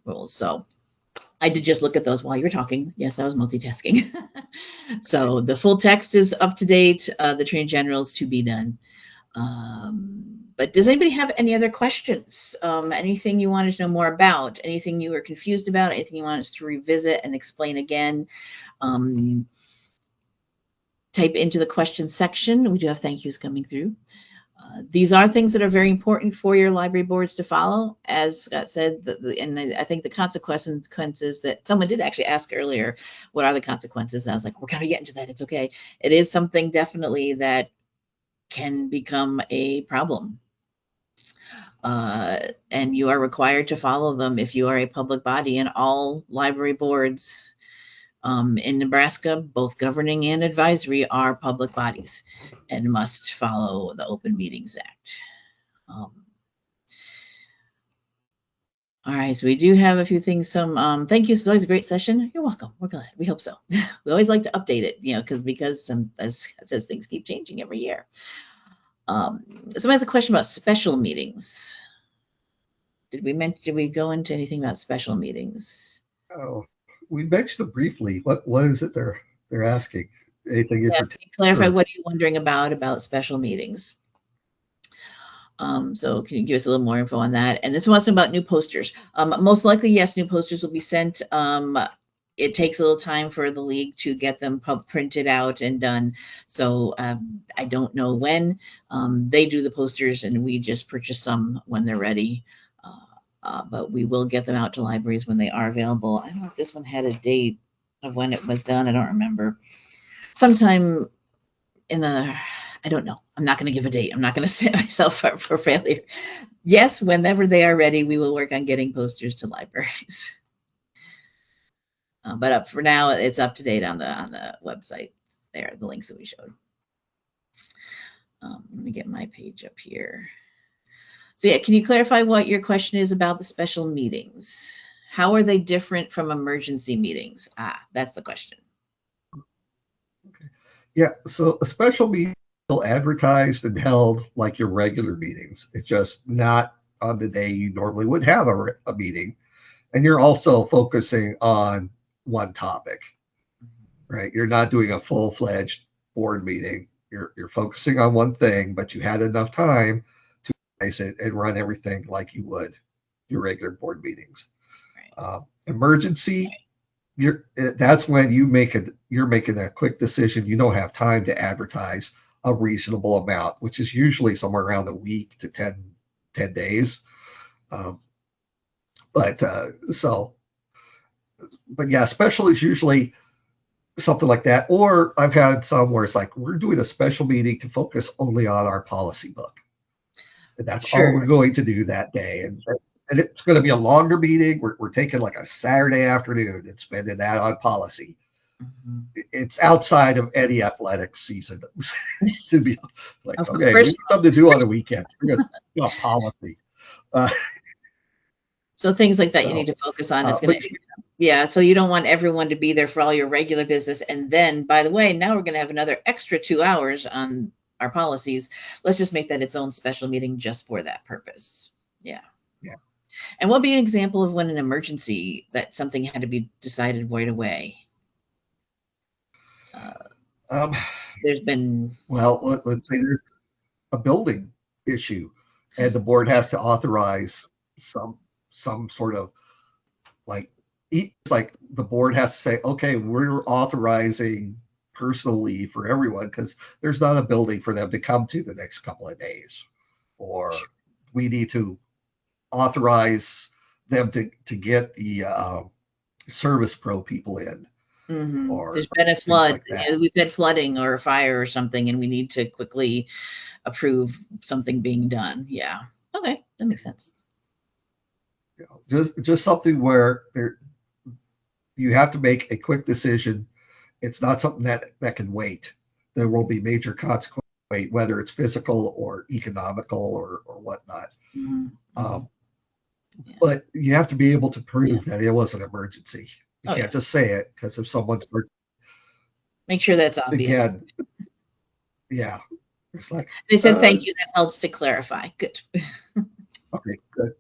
rules. So I did just look at those while you were talking. Yes, I was multitasking. So the full text is up to date. The Attorney General's to be done. But does anybody have any other questions? Anything you wanted to know more about? Anything you were confused about? Anything you want us to revisit and explain again? Type into the question section. We do have thank yous coming through. These are things that are very important for your library boards to follow. As Scott said, and I think the consequences that someone did actually ask earlier, what are the consequences? I was like, we're going to get into that. It's okay. It is something definitely that can become a problem. And you are required to follow them if you are a public body, and all library boards in Nebraska, both governing and advisory, are public bodies and must follow the Open Meetings Act. All right, so we do have a few things. Thank you. It's always a great session. You're welcome. We're glad. We hope so. We always like to update it, because as Scott says, things keep changing every year. Someone has a question about special meetings. Did we go into anything about special meetings? Oh, we mentioned it briefly. What is it they're asking? Anything in particular? Clarify, what are you wondering about special meetings? So can you give us a little more info on that? And this one was about new posters. Most likely, yes, new posters will be sent. It takes a little time for the league to get them printed out and done. So I don't know when. They do the posters and we just purchase some when they're ready. But we will get them out to libraries when they are available. I don't know if this one had a date of when it was done. I don't remember. Sometime I don't know. I'm not going to give a date. I'm not going to set myself up for failure. Yes, whenever they are ready, we will work on getting posters to libraries. But for now, it's up to date on the website there, the links that we showed. Let me get my page up here. So yeah, can you clarify what your question is about the special meetings? How are they different from emergency meetings? That's the question. Okay. Yeah, so a special meeting is advertised and held like your regular meetings. It's just not on the day you normally would have a meeting. And you're also focusing on one topic, right? You're not doing a full-fledged board meeting. You're focusing on one thing, but you had enough time to organize it and run everything like you would your regular board meetings. Emergency, that's when you're making a quick decision. You don't have time to advertise a reasonable amount, which is usually somewhere around a week to 10 days. Um, but yeah, special is usually something like that. Or I've had some where it's like, we're doing a special meeting to focus only on our policy book. And that's all we're going to do that day. And it's going to be a longer meeting. We're taking like a Saturday afternoon and spending that on policy. Mm-hmm. It's outside of any athletic season to be like, okay, we need something to do on the weekend. We're going to do a policy. So things like that you need to focus on. It's going to, yeah. So you don't want everyone to be there for all your regular business. And then, by the way, now we're going to have another extra 2 hours on our policies. Let's just make that its own special meeting just for that purpose. Yeah. Yeah. And what would be an example of when an emergency that something had to be decided right away? There's been, well, let's say there's a building issue and the board has to authorize some sort of like the board has to say, okay, we're authorizing personal leave for everyone because there's not a building for them to come to the next couple of days, or we need to authorize them to get the Service Pro people in. Mm-hmm. Or there's been a flood. Like we've been flooding or a fire or something, and we need to quickly approve something being done. Yeah. Okay, that makes sense. Just something where you have to make a quick decision. It's not something that can wait. There will be major consequences, whether it's physical or economical or whatnot. Mm-hmm. But you have to be able to prove that it was an emergency. You can't just say it, because if someone starts, make sure that's obvious. Again, yeah, it's like they said thank you. That helps to clarify. Good. Okay, good.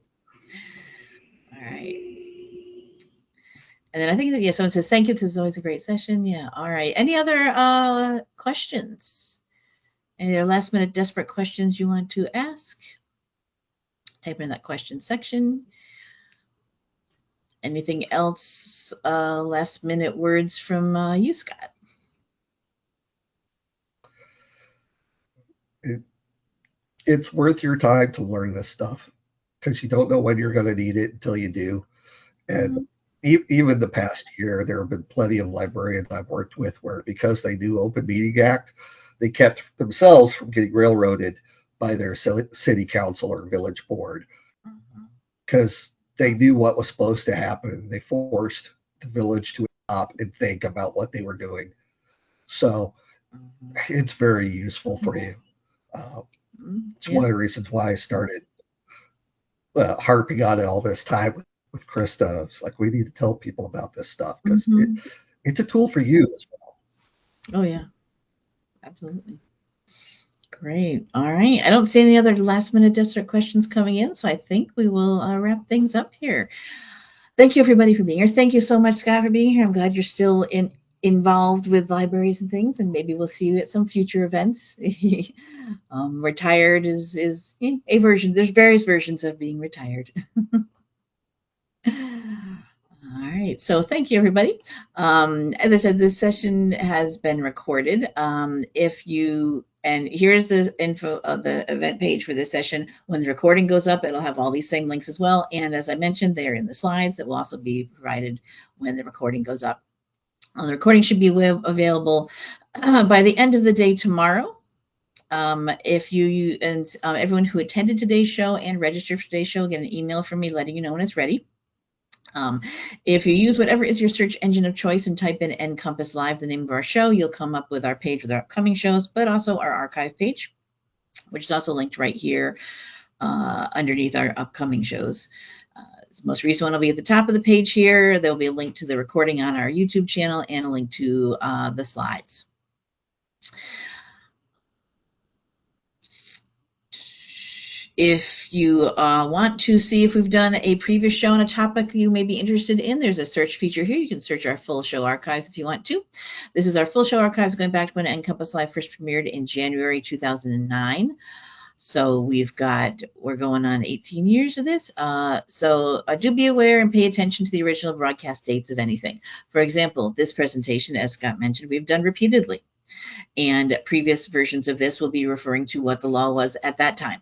All right. And then I think that someone says thank you. This is always a great session. Yeah. All right. Any other questions? Any other last minute desperate questions you want to ask? Type in that question section. Anything else? Last minute words from you, Scott? It's worth your time to learn this stuff, because you don't know when you're going to need it until you do. And even the past year, there have been plenty of librarians I've worked with where, because they knew Open Meeting Act, they kept themselves from getting railroaded by their city council or village board, because they knew what was supposed to happen. They forced the village to stop and think about what they were doing. So it's very useful for you. It's one of the reasons why I started harping on it all this time with Christa. It's like, we need to tell people about this stuff, because it's a tool for you as well. Oh, yeah. Absolutely. Great. All right. I don't see any other last minute district questions coming in, so I think we will wrap things up here. Thank you, everybody, for being here. Thank you so much, Scott, for being here. I'm glad you're still involved with libraries and things, and maybe we'll see you at some future events. Retired is a version. There's various versions of being retired. All right. So thank you, everybody. As I said, this session has been recorded. And here's the info of the event page for this session. When the recording goes up, it'll have all these same links as well. And as I mentioned, they're in the slides that will also be provided when the recording goes up. The recording should be available by the end of the day tomorrow. If you and everyone who attended today's show and registered for today's show, get an email from me letting you know when it's ready. If you use whatever is your search engine of choice and type in NCompass Live, the name of our show, you'll come up with our page with our upcoming shows, but also our archive page, which is also linked right here underneath our upcoming shows. The most recent one will be at the top of the page here. There'll be a link to the recording on our YouTube channel and a link to the slides. If you want to see if we've done a previous show on a topic you may be interested in, there's a search feature here. You can search our full show archives if you want to. This is our full show archives going back to when NCompass Live first premiered in January 2009. So we're going on 18 years of this. So do be aware and pay attention to the original broadcast dates of anything. For example, this presentation, as Scott mentioned, we've done repeatedly. And previous versions of this will be referring to what the law was at that time.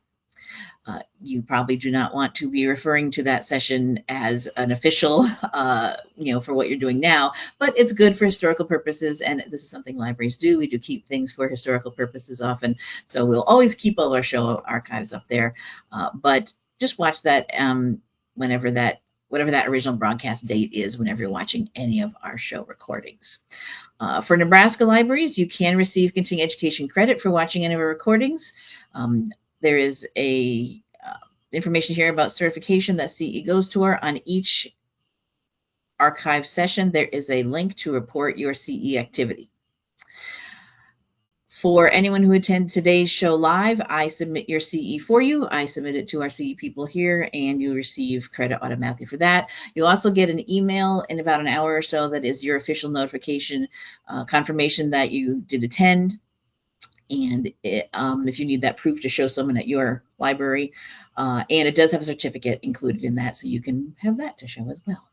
You probably do not want to be referring to that session as an official, for what you're doing now, but it's good for historical purposes. And this is something libraries do. We do keep things for historical purposes often. So we'll always keep all our show archives up there. But just watch that whatever that original broadcast date is whenever you're watching any of our show recordings. For Nebraska libraries, you can receive continuing education credit for watching any of our recordings. There is a information here about certification that CE goes toward. On each archive session, there is a link to report your CE activity. For anyone who attends today's show live, I submit your CE for you. I submit it to our CE people here, and you receive credit automatically for that. You'll also get an email in about an hour or so that is your official notification, confirmation that you did attend. And if you need that proof to show someone at your library, and it does have a certificate included in that, so you can have that to show as well.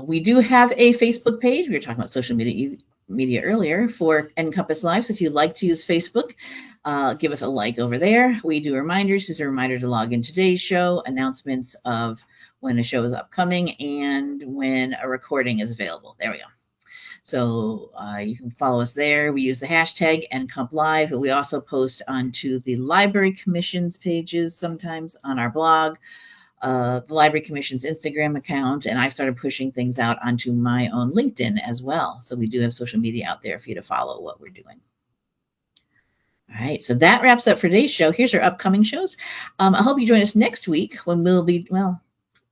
We do have a Facebook page. We were talking about social media earlier for NCompass Live. So if you'd like to use Facebook, give us a like over there. We do reminders. It's a reminder to log in today's show, announcements of when a show is upcoming, and when a recording is available. There we go. So you can follow us there. We use the hashtag NCompLive. We also post onto the Library Commission's pages sometimes on our blog, the Library Commission's Instagram account, and I started pushing things out onto my own LinkedIn as well. So we do have social media out there for you to follow what we're doing. All right, so that wraps up for today's show. Here's our upcoming shows. I hope you join us next week when we'll be,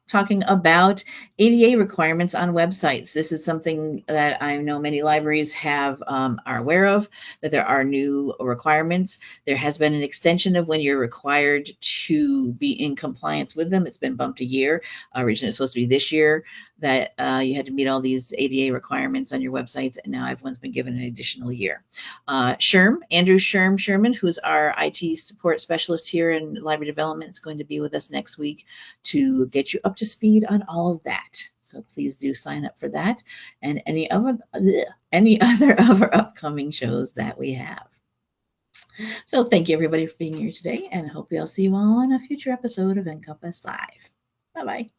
talking about ADA requirements on websites. This is something that I know many libraries are aware of, that there are new requirements. There has been an extension of when you're required to be in compliance with them. It's been bumped a year. Originally, it's supposed to be this year that you had to meet all these ADA requirements on your websites, and now everyone's been given an additional year. Andrew Sherman, who's our IT support specialist here in library development, is going to be with us next week to get you up to speed on all of that. So please do sign up for that and any other of our upcoming shows that we have. So thank you everybody for being here today, and hope I'll see you all on a future episode of NCompass Live. Bye-bye.